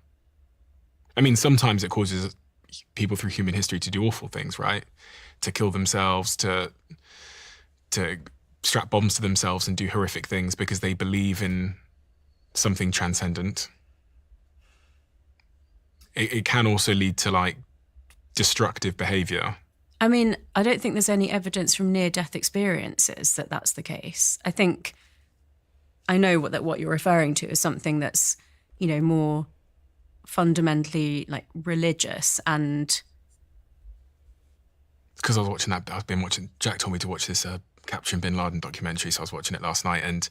I mean, sometimes it causes people through human history to do awful things, right? To kill themselves, to strap bombs to themselves and do horrific things because they believe in something transcendent. It can also lead to like destructive behavior. I mean, I don't think there's any evidence from near-death experiences that that's the case. I think I know what you're referring to is something that's, more fundamentally like religious. And because I was watching that, Jack told me to watch this Capturing Bin Laden documentary, so I was watching it last night, and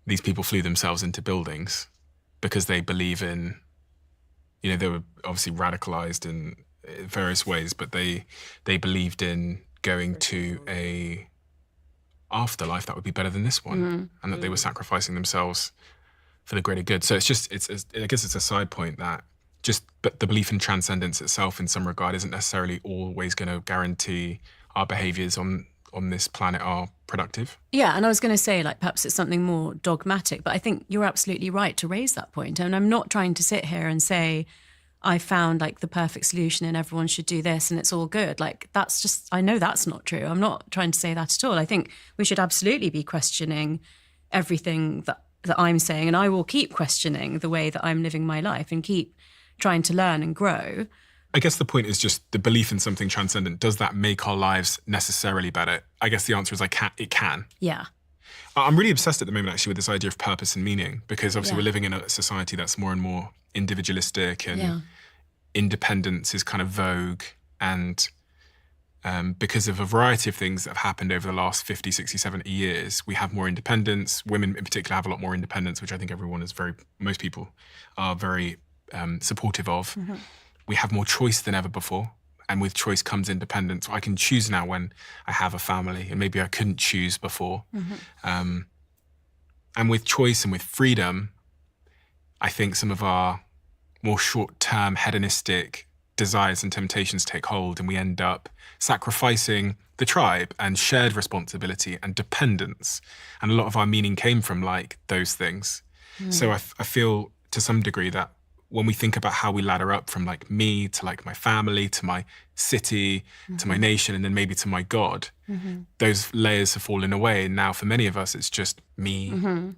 these people flew themselves into buildings because they believe in, they were obviously radicalized in various ways, but they believed in going to a afterlife that would be better than this one, and that they were sacrificing themselves for the greater good. So I guess it's a side point that but the belief in transcendence itself in some regard isn't necessarily always going to guarantee our behaviors on this planet are productive. Yeah, and I was going to say, like, perhaps it's something more dogmatic, but I think you're absolutely right to raise that point. And I'm not trying to sit here and say, I found like the perfect solution and everyone should do this and it's all good. Like, I know that's not true. I'm not trying to say that at all. I think we should absolutely be questioning everything that I'm saying, and I will keep questioning the way that I'm living my life and keep trying to learn and grow. I guess the point is just the belief in something transcendent. Does that make our lives necessarily better? I guess the answer is it can. Yeah. I'm really obsessed at the moment actually with this idea of purpose and meaning, because obviously we're living in a society that's more and more individualistic, and independence is kind of vogue. And because of a variety of things that have happened over the last 50, 60, 70 years, we have more independence. Women in particular have a lot more independence, which I think most people are very supportive of. Mm-hmm. We have more choice than ever before. And with choice comes independence. I can choose now when I have a family, and maybe I couldn't choose before. Mm-hmm. And with choice and with freedom, I think some of our more short-term hedonistic desires and temptations take hold, and we end up sacrificing the tribe and shared responsibility and dependence. And a lot of our meaning came from like those things. Mm. So I feel to some degree that when we think about how we ladder up from like me to like my family, to my city, to my nation, and then maybe to my God, those layers have fallen away. And now for many of us, it's just me. Mm-hmm.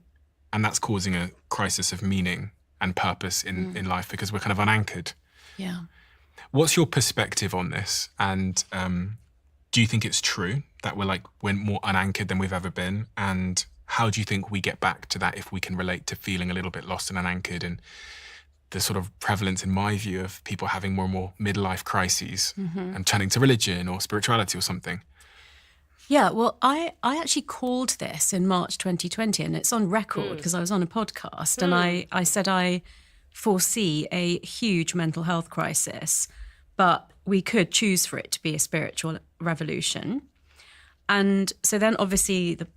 And that's causing a crisis of meaning and purpose in life, because we're kind of unanchored. Yeah. What's your perspective on this? And do you think it's true that we're more unanchored than we've ever been? And how do you think we get back to that if we can relate to feeling a little bit lost and unanchored, and the sort of prevalence, in my view, of people having more and more midlife crises and turning to religion or spirituality or something? Yeah, well, I actually called this in March 2020, and it's on record because I was on a podcast, and I said I foresee a huge mental health crisis, but we could choose for it to be a spiritual revolution. And so then obviously the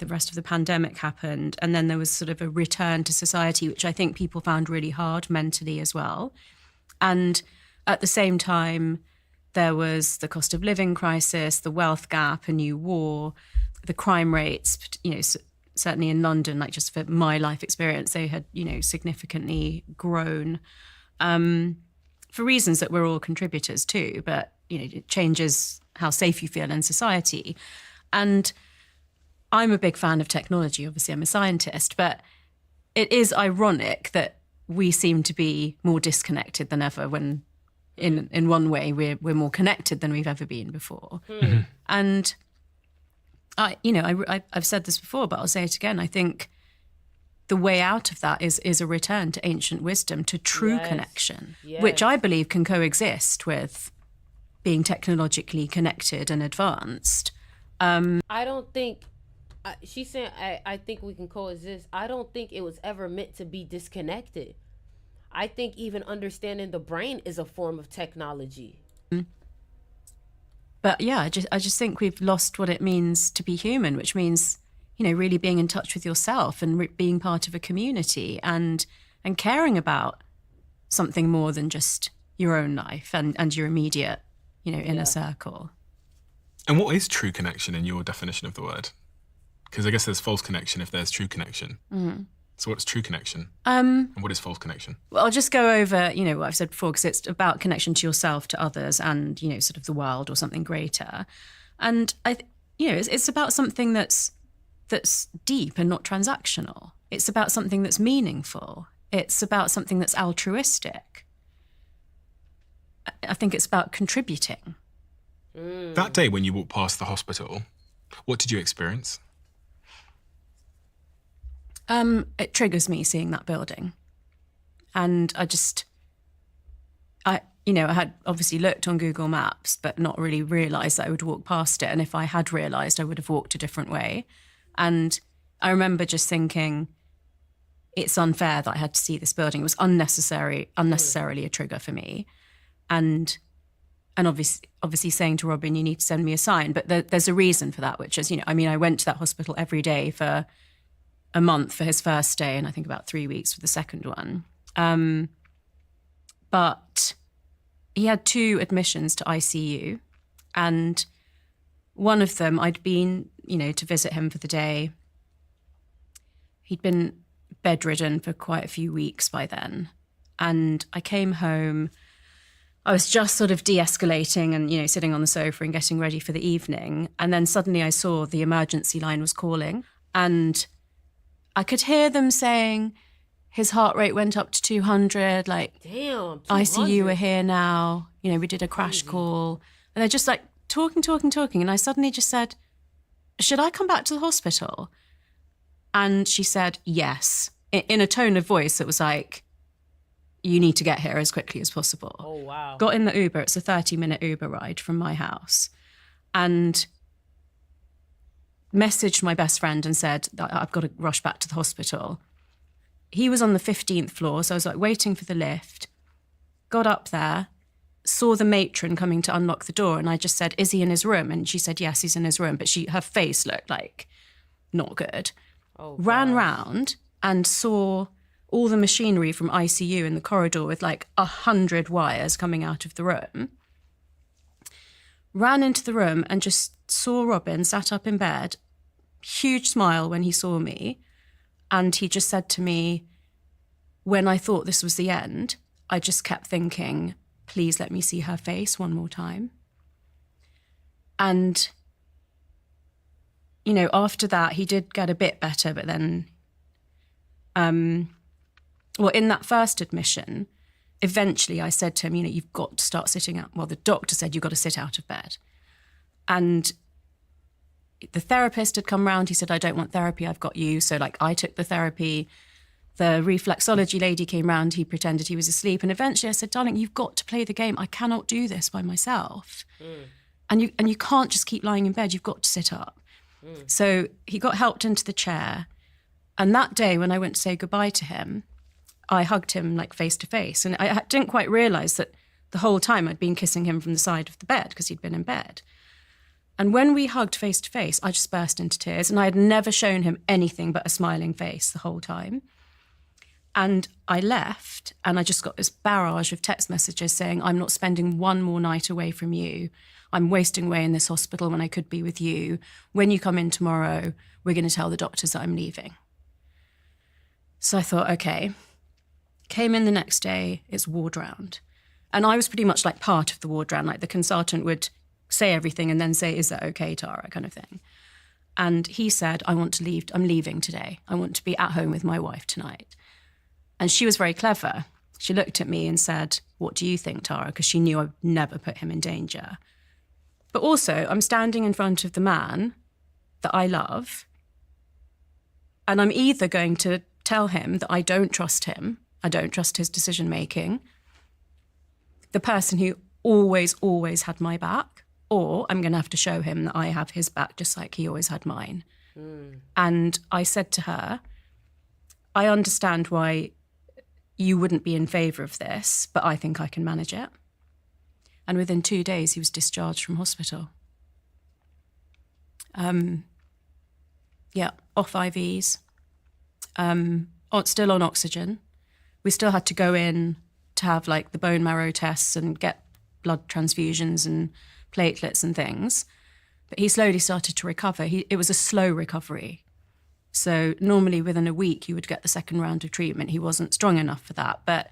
rest of the pandemic happened, and then there was sort of a return to society, which I think people found really hard mentally as well. And at the same time, there was the cost of living crisis, the wealth gap, a new war, the crime rates, certainly in London, like just for my life experience, they had, significantly grown for reasons that we're all contributors to, but, it changes how safe you feel in society. And I'm a big fan of technology. Obviously, I'm a scientist, but it is ironic that we seem to be more disconnected than ever when in one way we're more connected than we've ever been before. Mm-hmm. And I've said this before, but I'll say it again. I think the way out of that is a return to ancient wisdom, to true connection, which I believe can coexist with being technologically connected and advanced. I don't think she's saying I think we can coexist. I don't think it was ever meant to be disconnected. I think even understanding the brain is a form of technology. But yeah, I just think we've lost what it means to be human, which means, you know, really being in touch with yourself and being part of a community and caring about something more than just your own life and your immediate, you know, inner circle. And what is true connection in your definition of the word? Because I guess there's false connection if there's true connection. So what's true connection? And what is false connection? Well, I'll just go over, you know, what I've said before, because it's about connection to yourself, to others, and, you know, sort of the world or something greater. And you know, it's about something that's deep and not transactional. It's about something that's meaningful. It's about something that's altruistic. I think it's about contributing. That day when you walked past the hospital, what did you experience? It triggers me seeing that building. And I had obviously looked on Google Maps, but not really realised that I would walk past it. And if I had realised, I would have walked a different way. And I remember just thinking, it's unfair that I had to see this building. It was unnecessarily a trigger for me. And obviously saying to Robin, you need to send me a sign. But there's a reason for that, which is, you know, I mean, I went to that hospital every day for a month for his first day and I think about 3 weeks for the second one. But he had 2 admissions to ICU, and one of them I'd been, you know, to visit him for the day. He'd been bedridden for quite a few weeks by then. And I came home, I was just sort of de-escalating and, you know, sitting on the sofa and getting ready for the evening. And then suddenly I saw the emergency line was calling, and I could hear them saying his heart rate went up to 200, like, damn, 200. ICU are here now. You know, we did a crash call. And they're just like talking. And I suddenly just said, should I come back to the hospital? And she said, yes, in a tone of voice that was like, you need to get here as quickly as possible. Oh, wow. Got in the Uber. It's a 30-minute Uber ride from my house. And messaged my best friend and said that I've got to rush back to the hospital. He was on the 15th floor, so I was like waiting for the lift. Got up there, saw the matron coming to unlock the door, and I just said, is he in his room? And she said, yes, he's in his room. But her face looked like not good. Oh, ran round and saw all the machinery from ICU in the corridor with like 100 wires coming out of the room. Ran into the room and just saw Robin sat up in bed, huge smile when he saw me. And he just said to me, when I thought this was the end, I just kept thinking, please let me see her face one more time. And, you know, after that, he did get a bit better, but then, in that first admission, eventually I said to him, you know, you've got to start sitting up. Well, the doctor said you've got to sit out of bed. And the therapist had come round. He said, I don't want therapy, I've got you. So like I took the therapy. The reflexology lady came round. He pretended he was asleep. And eventually I said, darling, you've got to play the game. I cannot do this by myself. And you can't just keep lying in bed. You've got to sit up. So he got helped into the chair. And that day when I went to say goodbye to him, I hugged him like face to face. And I didn't quite realise that the whole time I'd been kissing him from the side of the bed because he'd been in bed. And when we hugged face to face, I just burst into tears. And I had never shown him anything but a smiling face the whole time. And I left and I just got this barrage of text messages saying, I'm not spending one more night away from you. I'm wasting away in this hospital when I could be with you. When you come in tomorrow, we're going to tell the doctors that I'm leaving. So I thought, okay. Came in the next day, it's ward round. And I was pretty much like part of the ward round. Like the consultant would say everything and then say, is that okay, Tara, kind of thing. And he said, I want to leave. I'm leaving today. I want to be at home with my wife tonight. And she was very clever. She looked at me and said, what do you think, Tara? Because she knew I'd never put him in danger. But also, I'm standing in front of the man that I love, and I'm either going to tell him that I don't trust him, I don't trust his decision-making, the person who always had my back, or I'm going to have to show him that I have his back just like he always had mine. And I said to her, I understand why you wouldn't be in favour of this, but I think I can manage it. And within 2 days, he was discharged from hospital. Off IVs, still on oxygen. We still had to go in to have like the bone marrow tests and get blood transfusions and platelets and things. But he slowly started to recover. It was a slow recovery. So normally within a week, you would get the second round of treatment. He wasn't strong enough for that. But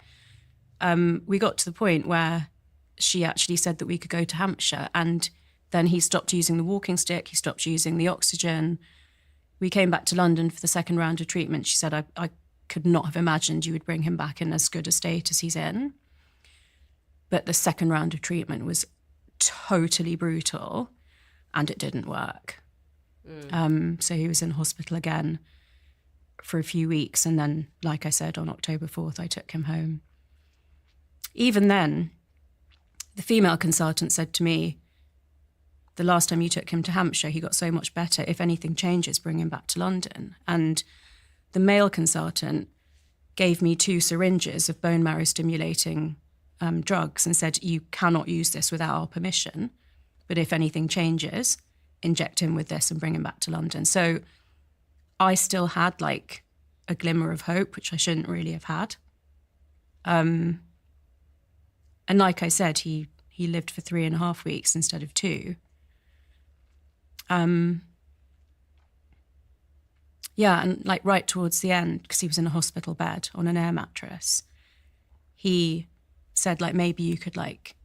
we got to the point where she actually said that we could go to Hampshire, and then he stopped using the walking stick. He stopped using the oxygen. We came back to London for the second round of treatment. She said, I could not have imagined you would bring him back in as good a state as he's in. But the second round of treatment was totally brutal, and it didn't work. So he was in hospital again for a few weeks. And then, like I said, on October 4th, I took him home. Even then, the female consultant said to me, the last time you took him to Hampshire, he got so much better. If anything changes, bring him back to London. And the male consultant gave me 2 syringes of bone marrow stimulating drugs and said, you cannot use this without our permission. But if anything changes, inject him with this and bring him back to London. So I still had like a glimmer of hope, which I shouldn't really have had. And like I said, he lived for 3.5 weeks instead of 2. And like right towards the end, because he was in a hospital bed on an air mattress, he said like, maybe you could like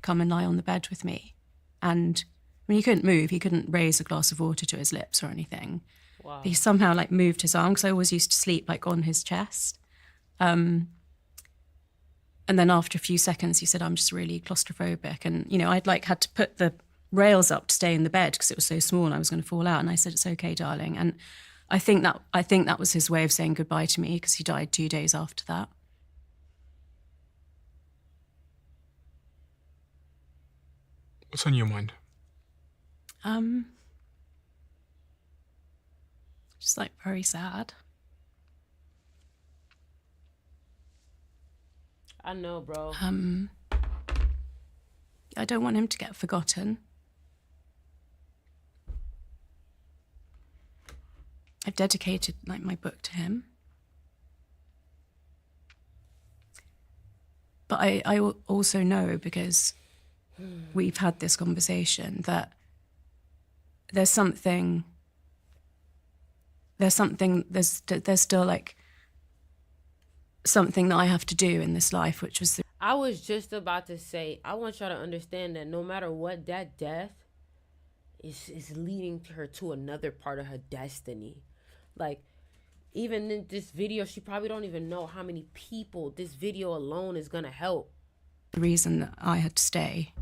come and lie on the bed with me. And when he couldn't move, he couldn't raise a glass of water to his lips or anything. Wow. But he somehow like moved his arm, because I always used to sleep like on his chest. And then after a few seconds, he said, I'm just really claustrophobic. And, you know, I'd like had to put the rails up to stay in the bed because it was so small and I was going to fall out. And I said, it's okay, darling. And I think that was his way of saying goodbye to me, because he died 2 days after that. What's on your mind? Just like very sad. I know, bro. I don't want him to get forgotten. I've dedicated like my book to him. But I also know, because we've had this conversation, that there's still like something that I have to do in this life, which was I was just about to say, I want y'all to understand that no matter what, that death is leading her to another part of her destiny. Like, even in this video, she probably don't even know how many people this video alone is gonna help. the reason that I had to stay.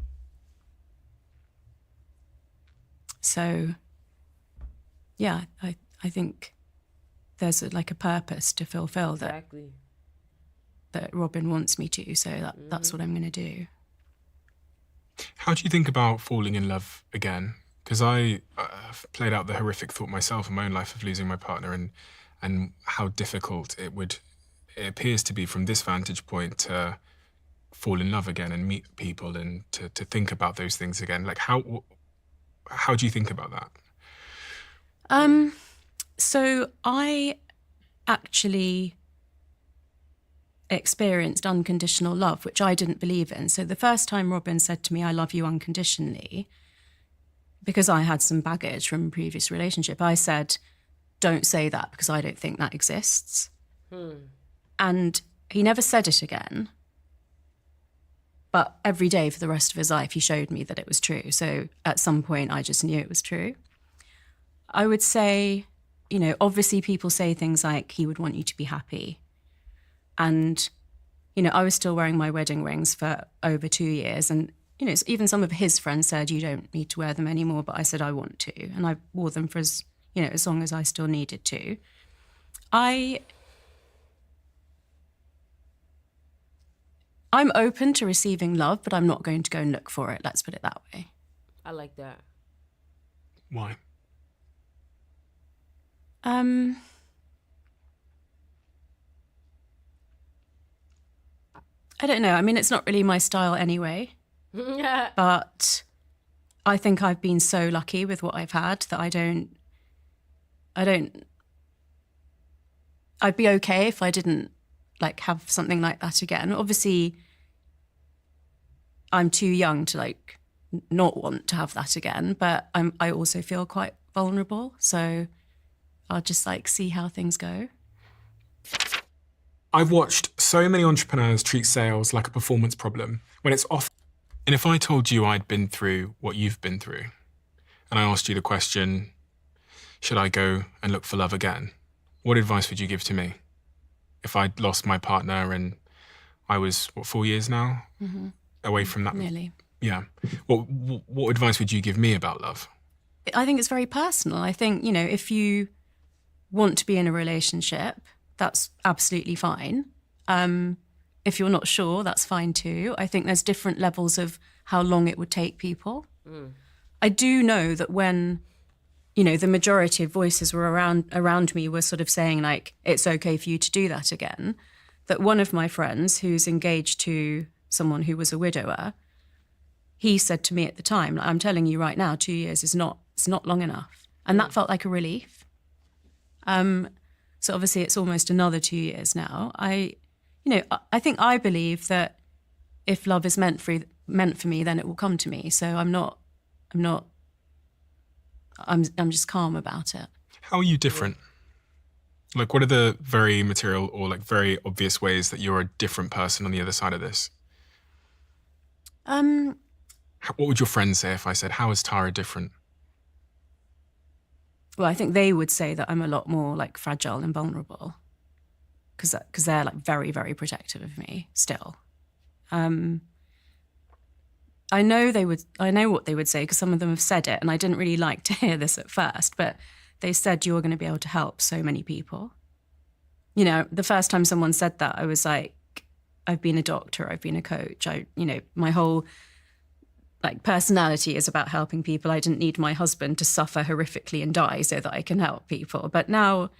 So, yeah, I think there's like a purpose to fulfill that Exactly. that Robin wants me to. So that's what I'm going to do. How do you think about falling in love again? Because I've played out the horrific thought myself in my own life of losing my partner, and how difficult it appears to be from this vantage point to fall in love again and meet people and to think about those things again. Like how do you think about that? So I actually experienced unconditional love, which I didn't believe in. So the first time Robin said to me, "I love you unconditionally," because I had some baggage from a previous relationship, I said, "Don't say that, because I don't think that exists." And he never said it again. But every day for the rest of his life, he showed me that it was true. So at some point, I just knew it was true. I would say, obviously people say things like he would want you to be happy. And, I was still wearing my wedding rings for over 2 years. And, even some of his friends said, "You don't need to wear them anymore." But I said, "I want to." And I wore them for as long as I still needed to. I'm open to receiving love, but I'm not going to go and look for it. Let's put it that way. I like that. Why? I don't know. I mean, it's not really my style anyway, but I think I've been so lucky with what I've had that I'd be okay if I didn't like have something like that again. Obviously, I'm too young to like not want to have that again, but I also feel quite vulnerable. So I'll just like see how things go. I've watched so many entrepreneurs treat sales like a performance problem when it's off. And if I told you I'd been through what you've been through, and I asked you the question, should I go and look for love again? What advice would you give to me? If I'd lost my partner and I was, 4 years now? Away from that? Nearly. Yeah. What advice would you give me about love? I think it's very personal. I think, you know, if you want to be in a relationship, that's absolutely fine. If you're not sure, that's fine too. I think there's different levels of how long it would take people. I do know that when, you know, the majority of voices were around me were sort of saying like, it's okay for you to do that again, that one of my friends who's engaged to someone who was a widower, he said to me at the time, I'm telling you right now, 2 years it's not long enough. And that felt like a relief. So obviously it's almost another 2 years now. I think I believe that if love is meant for me, then it will come to me. So I'm just calm about it. How are you different? Like, what are the very material or like very obvious ways that you're a different person on the other side of this? What would your friends say if I said, how is Tara different? Well, I think they would say that I'm a lot more like fragile and vulnerable because they're like very, very protective of me still. I know what they would say because some of them have said it, and I didn't really like to hear this at first, but they said you're going to be able to help so many people. You know, the first time someone said that, I was like, I've been a doctor, I've been a coach. My whole like personality is about helping people. I didn't need my husband to suffer horrifically and die so that I can help people. But now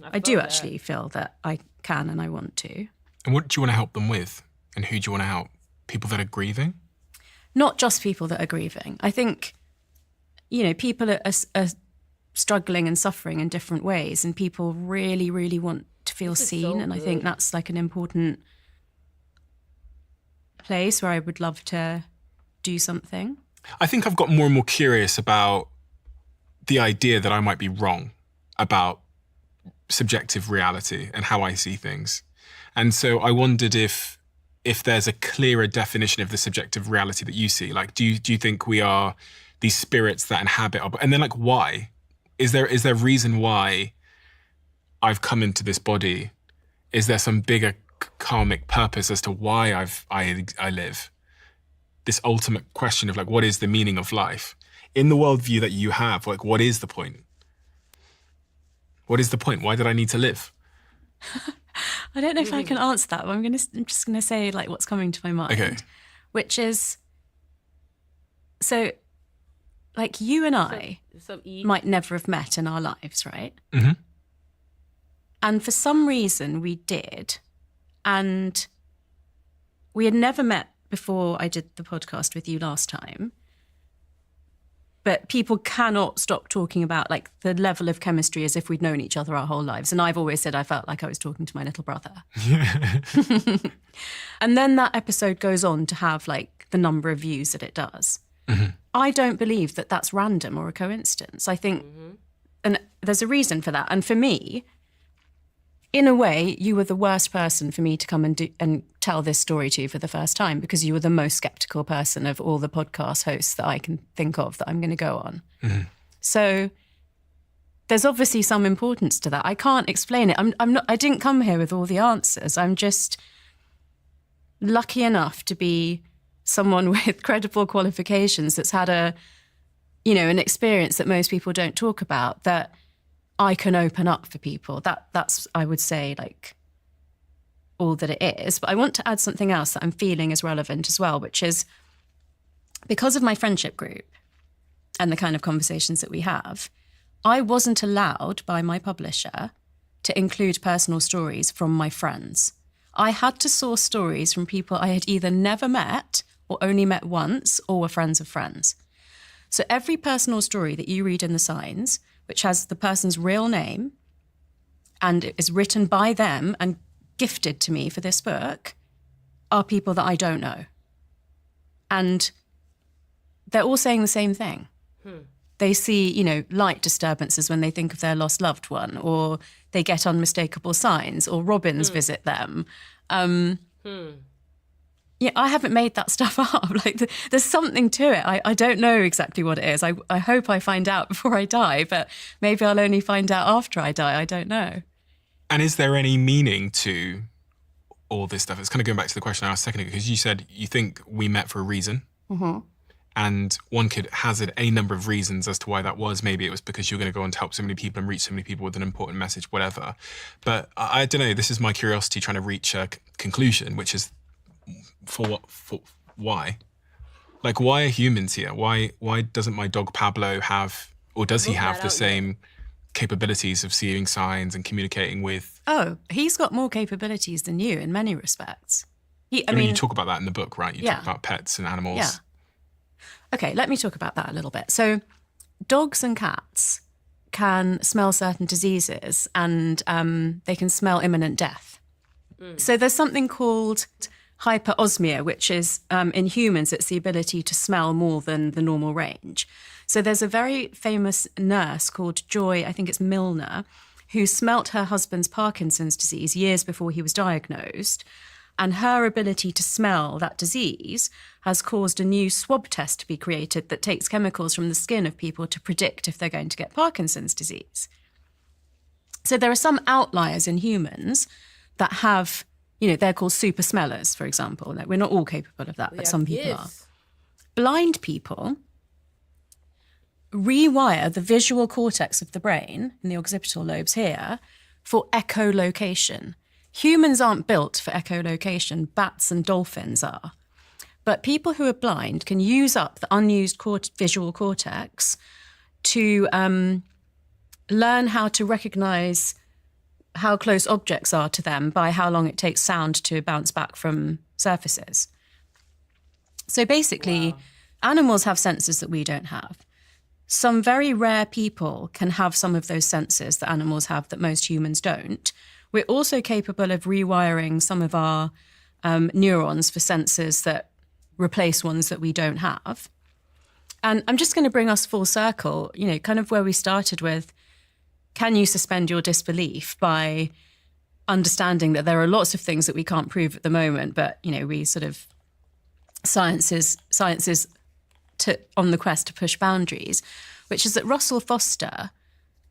I do actually feel that I can and I want to. And what do you want to help them with? And who do you want to help? People that are grieving? Not just people that are grieving. I think, you know, people are struggling and suffering in different ways, and people really, really want to feel seen. And I think that's like an important place where I would love to do something. I think I've got more and more curious about the idea that I might be wrong about subjective reality and how I see things. And so I wondered if there's a clearer definition of the subjective reality that you see. Like, do you think we are these spirits that inhabit our, and then like, why? Is there reason why I've come into this body? Is there some bigger karmic purpose as to why I live? This ultimate question of like, what is the meaning of life? In the worldview that you have, like, what is the point? What is the point? Why did I need to live? I don't know if I can answer that, but I'm just gonna say like what's coming to my mind. Okay. Which is, so like you and I might never have met in our lives, right? Mm-hmm. And for some reason we did. And we had never met before I did the podcast with you last time. But people cannot stop talking about like the level of chemistry as if we'd known each other our whole lives. And I've always said I felt like I was talking to my little brother. And then that episode goes on to have like the number of views that it does. Mm-hmm. I don't believe that that's random or a coincidence. I think, and there's a reason for that. And for me, in a way, you were the worst person for me to come and tell this story to for the first time, because you were the most skeptical person of all the podcast hosts that I can think of that I'm going to go on. Mm-hmm. So there's obviously some importance to that. I can't explain it. I didn't come here with all the answers. I'm just lucky enough to be someone with credible qualifications that's had an experience that most people don't talk about, that I can open up for people. That's, I would say, like all that it is. But I want to add something else that I'm feeling is relevant as well, which is because of my friendship group, and the kind of conversations that we have, I wasn't allowed by my publisher to include personal stories from my friends. I had to source stories from people I had either never met or only met once or were friends of friends. So every personal story that you read in the signs, which has the person's real name and is written by them and gifted to me for this book, are people that I don't know. And they're all saying the same thing. They see, light disturbances when they think of their lost loved one, or they get unmistakable signs, or robins visit them. Yeah, I haven't made that stuff up. Like, there's something to it. I don't know exactly what it is. I hope I find out before I die, but maybe I'll only find out after I die. I don't know. And is there any meaning to all this stuff? It's kind of going back to the question I asked a second ago, because you said you think we met for a reason. Mm-hmm. And one could hazard any number of reasons as to why that was. Maybe it was because you're going to go on to help so many people and reach so many people with an important message, whatever. But I don't know, this is my curiosity trying to reach a conclusion, which is why? Like, why are humans here? Why doesn't my dog Pablo have, or does he have the same capabilities of seeing signs and communicating with? Oh, he's got more capabilities than you in many respects. I mean, you talk about that in the book, right? You talk about pets and animals. Yeah. Okay, let me talk about that a little bit. So dogs and cats can smell certain diseases, and they can smell imminent death. So there's something called hyperosmia, which is, in humans, it's the ability to smell more than the normal range. So there's a very famous nurse called Joy, I think it's Milner, who smelt her husband's Parkinson's disease years before he was diagnosed. And her ability to smell that disease has caused a new swab test to be created that takes chemicals from the skin of people to predict if they're going to get Parkinson's disease. So there are some outliers in humans that have, they're called super smellers, for example. We're not all capable of that, but some people are. Blind people rewire the visual cortex of the brain, in the occipital lobes here, for echolocation. Humans aren't built for echolocation, bats and dolphins are. But people who are blind can use up the unused visual cortex to learn how to recognise how close objects are to them by how long it takes sound to bounce back from surfaces. So basically, animals have senses that we don't have. Some very rare people can have some of those senses that animals have that most humans don't. We're also capable of rewiring some of our neurons for senses that replace ones that we don't have. And I'm just going to bring us full circle, kind of where we started with, can you suspend your disbelief by understanding that there are lots of things that we can't prove at the moment, but, we sort of, science is on the quest to push boundaries, which is that Russell Foster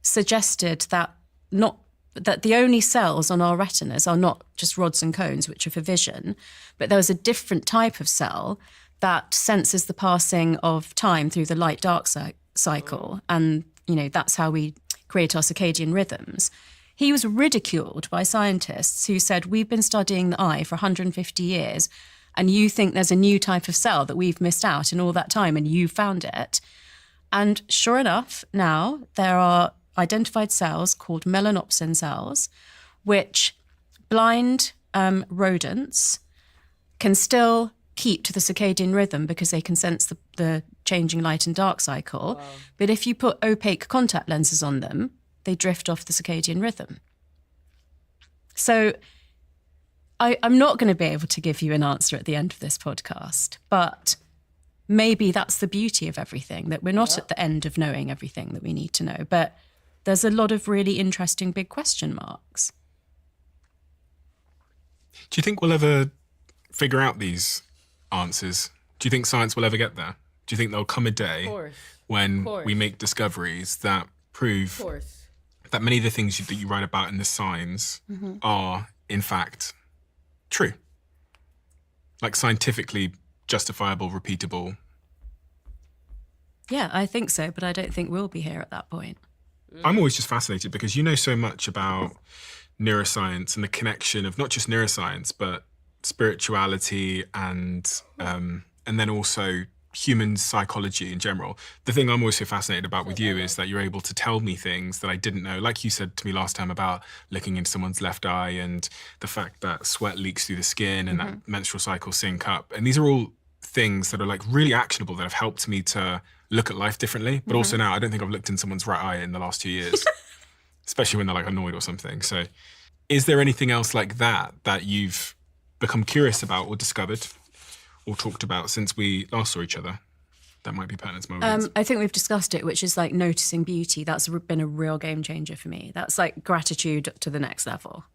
suggested that the only cells on our retinas are not just rods and cones, which are for vision, but there was a different type of cell that senses the passing of time through the light-dark cycle. And, that's how we create our circadian rhythms. He was ridiculed by scientists who said, we've been studying the eye for 150 years, and you think there's a new type of cell that we've missed out in all that time, and you found it. And sure enough, now there are identified cells called melanopsin cells, which blind rodents can still keep to the circadian rhythm because they can sense the changing light and dark cycle. Wow. But if you put opaque contact lenses on them, they drift off the circadian rhythm. So I'm not going to be able to give you an answer at the end of this podcast, but maybe that's the beauty of everything, that we're not at the end of knowing everything that we need to know, but there's a lot of really interesting big question marks. Do you think we'll ever figure out these answers? Do you think science will ever get there? Do you think there'll come a day when we make discoveries that prove that many of the things that you write about in the signs are, in fact, true? Like scientifically justifiable, repeatable? Yeah, I think so, but I don't think we'll be here at that point. I'm always just fascinated because you know so much about neuroscience and the connection of not just neuroscience, but spirituality and then also human psychology in general. The thing I'm also fascinated about with you is that you're able to tell me things that I didn't know. Like you said to me last time about looking into someone's left eye and the fact that sweat leaks through the skin and that menstrual cycles sync up. And these are all things that are like really actionable that have helped me to look at life differently. But also now I don't think I've looked in someone's right eye in the last 2 years, especially when they're like annoyed or something. So is there anything else like that that you've become curious about or discovered or talked about since we last saw each other that might be pertinent to my audience? I think we've discussed it, which is like noticing beauty. That's been a real game changer for me. That's like gratitude to the next level.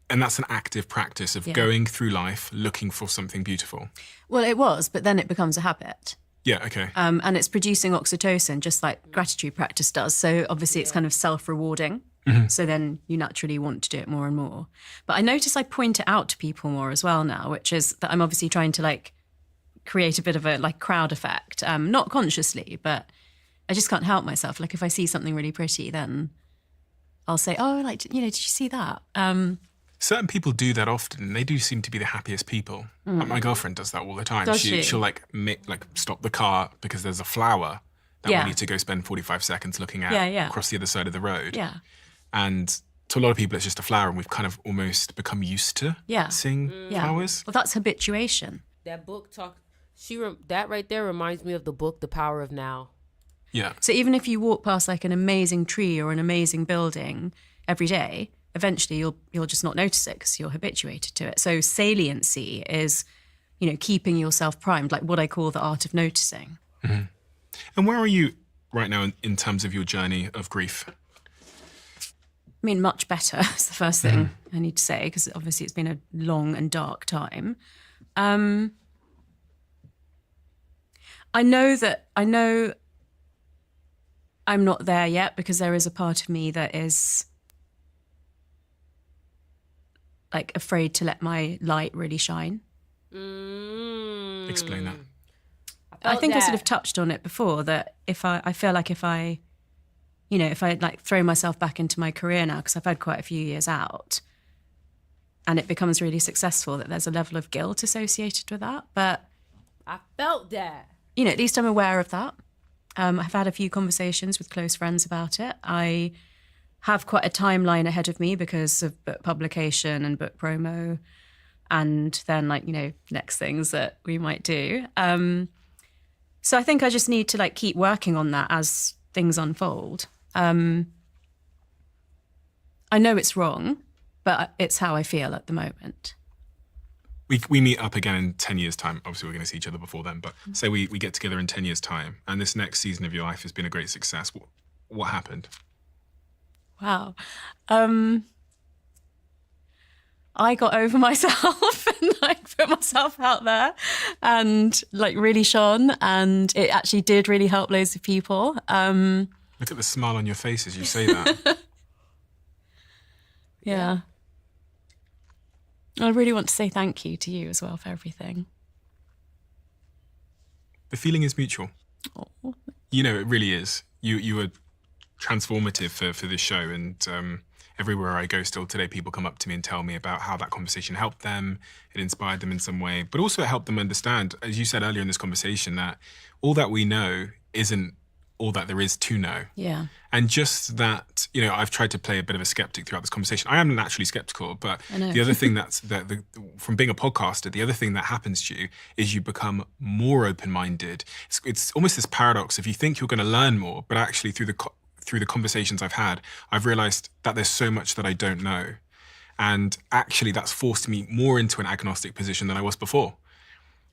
And that's an active practice of going through life looking for something beautiful. Well, it was, but then it becomes a habit. Yeah, okay. And it's producing oxytocin, just like gratitude practice does. So obviously it's kind of self-rewarding. So then you naturally want to do it more and more. But I notice I point it out to people more as well now, which is that I'm obviously trying to like create a bit of a like crowd effect, not consciously, but I just can't help myself. Like if I see something really pretty, then I'll say, oh, like, did you see that? Certain people do that often. They do seem to be the happiest people. Like my girlfriend does that all the time. Does she? She'll like stop the car because there's a flower that we need to go spend 45 seconds looking at across the other side of the road. Yeah. And to a lot of people, it's just a flower, and we've kind of almost become used to seeing flowers. Well, that's habituation. That book that right there reminds me of the book The Power of Now. Yeah. So even if you walk past like an amazing tree or an amazing building every day, eventually you'll just not notice it because you're habituated to it. So saliency is, keeping yourself primed, like what I call the art of noticing. Mm-hmm. And where are you right now in terms of your journey of grief? I mean, much better is the first thing I need to say, because obviously it's been a long and dark time. I know I'm not there yet because there is a part of me that is like afraid to let my light really shine. Explain that. I think I sort of touched on it before, that if I feel like if I like throw myself back into my career now, because I've had quite a few years out and it becomes really successful, that there's a level of guilt associated with that. But I felt that. At least I'm aware of that. I've had a few conversations with close friends about it. I have quite a timeline ahead of me because of book publication and book promo and then next things that we might do. So I think I just need to keep working on that as things unfold. I know it's wrong, but it's how I feel at the moment. We meet up again in 10 years' time. Obviously, we're going to see each other before then, but say we get together in 10 years' time and this next season of your life has been a great success. What happened? Wow. I got over myself and put myself out there and really shone, and it actually did really help loads of people. Look at the smile on your face as you say that. Yeah. I really want to say thank you to you as well for everything. The feeling is mutual. Oh. It really is. You were transformative for this show, and everywhere I go still today, people come up to me and tell me about how that conversation helped them, it inspired them in some way, but also it helped them understand, as you said earlier in this conversation, that all that we know isn't all that there is to know. Yeah. And just that, I've tried to play a bit of a skeptic throughout this conversation. I am naturally skeptical, but the other thing from being a podcaster, the other thing that happens to you is you become more open-minded. It's almost this paradox. If you think you're going to learn more, but actually through the conversations I've had, I've realized that there's so much that I don't know. And actually that's forced me more into an agnostic position than I was before.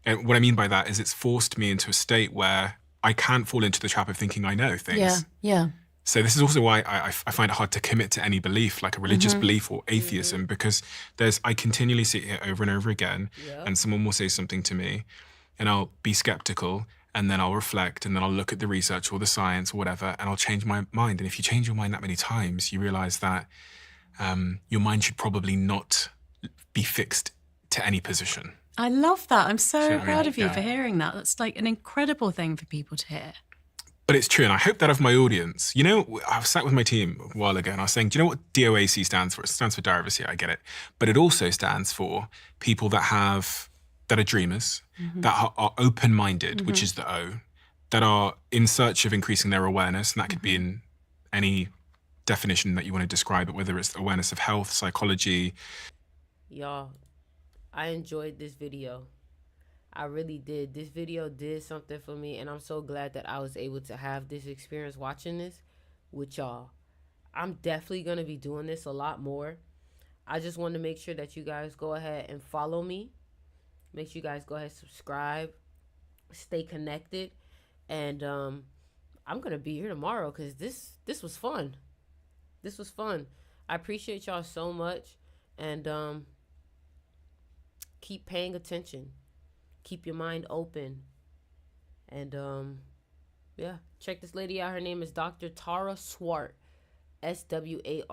And what I mean by that is it's forced me into a state where I can't fall into the trap of thinking I know things. Yeah. So this is also why I find it hard to commit to any belief, like a religious belief or atheism, because I continually sit here over and over again, and someone will say something to me, and I'll be skeptical, and then I'll reflect, and then I'll look at the research or the science or whatever, and I'll change my mind. And if you change your mind that many times, you realize that your mind should probably not be fixed to any position. I love that. I'm so proud of you for hearing that. That's an incredible thing for people to hear. But it's true, and I hope that of my audience. I sat with my team a while ago, and I was saying, do you know what DOAC stands for? It stands for Diary of a Seer, I get it. But it also stands for people that have that are dreamers, that are open-minded, which is the O, that are in search of increasing their awareness, and that could be in any definition that you want to describe it, whether it's awareness of health, psychology. Y'all, I enjoyed this video. I really did. This video did something for me, and I'm so glad that I was able to have this experience watching this with y'all. I'm definitely going to be doing this a lot more. I just want to make sure that you guys go ahead and follow me. Make sure you guys go ahead and subscribe. Stay connected. And I'm going to be here tomorrow because this was fun. This was fun. I appreciate y'all so much. And keep paying attention. Keep your mind open. And yeah, check this lady out. Her name is Dr. Tara Swart. SWART.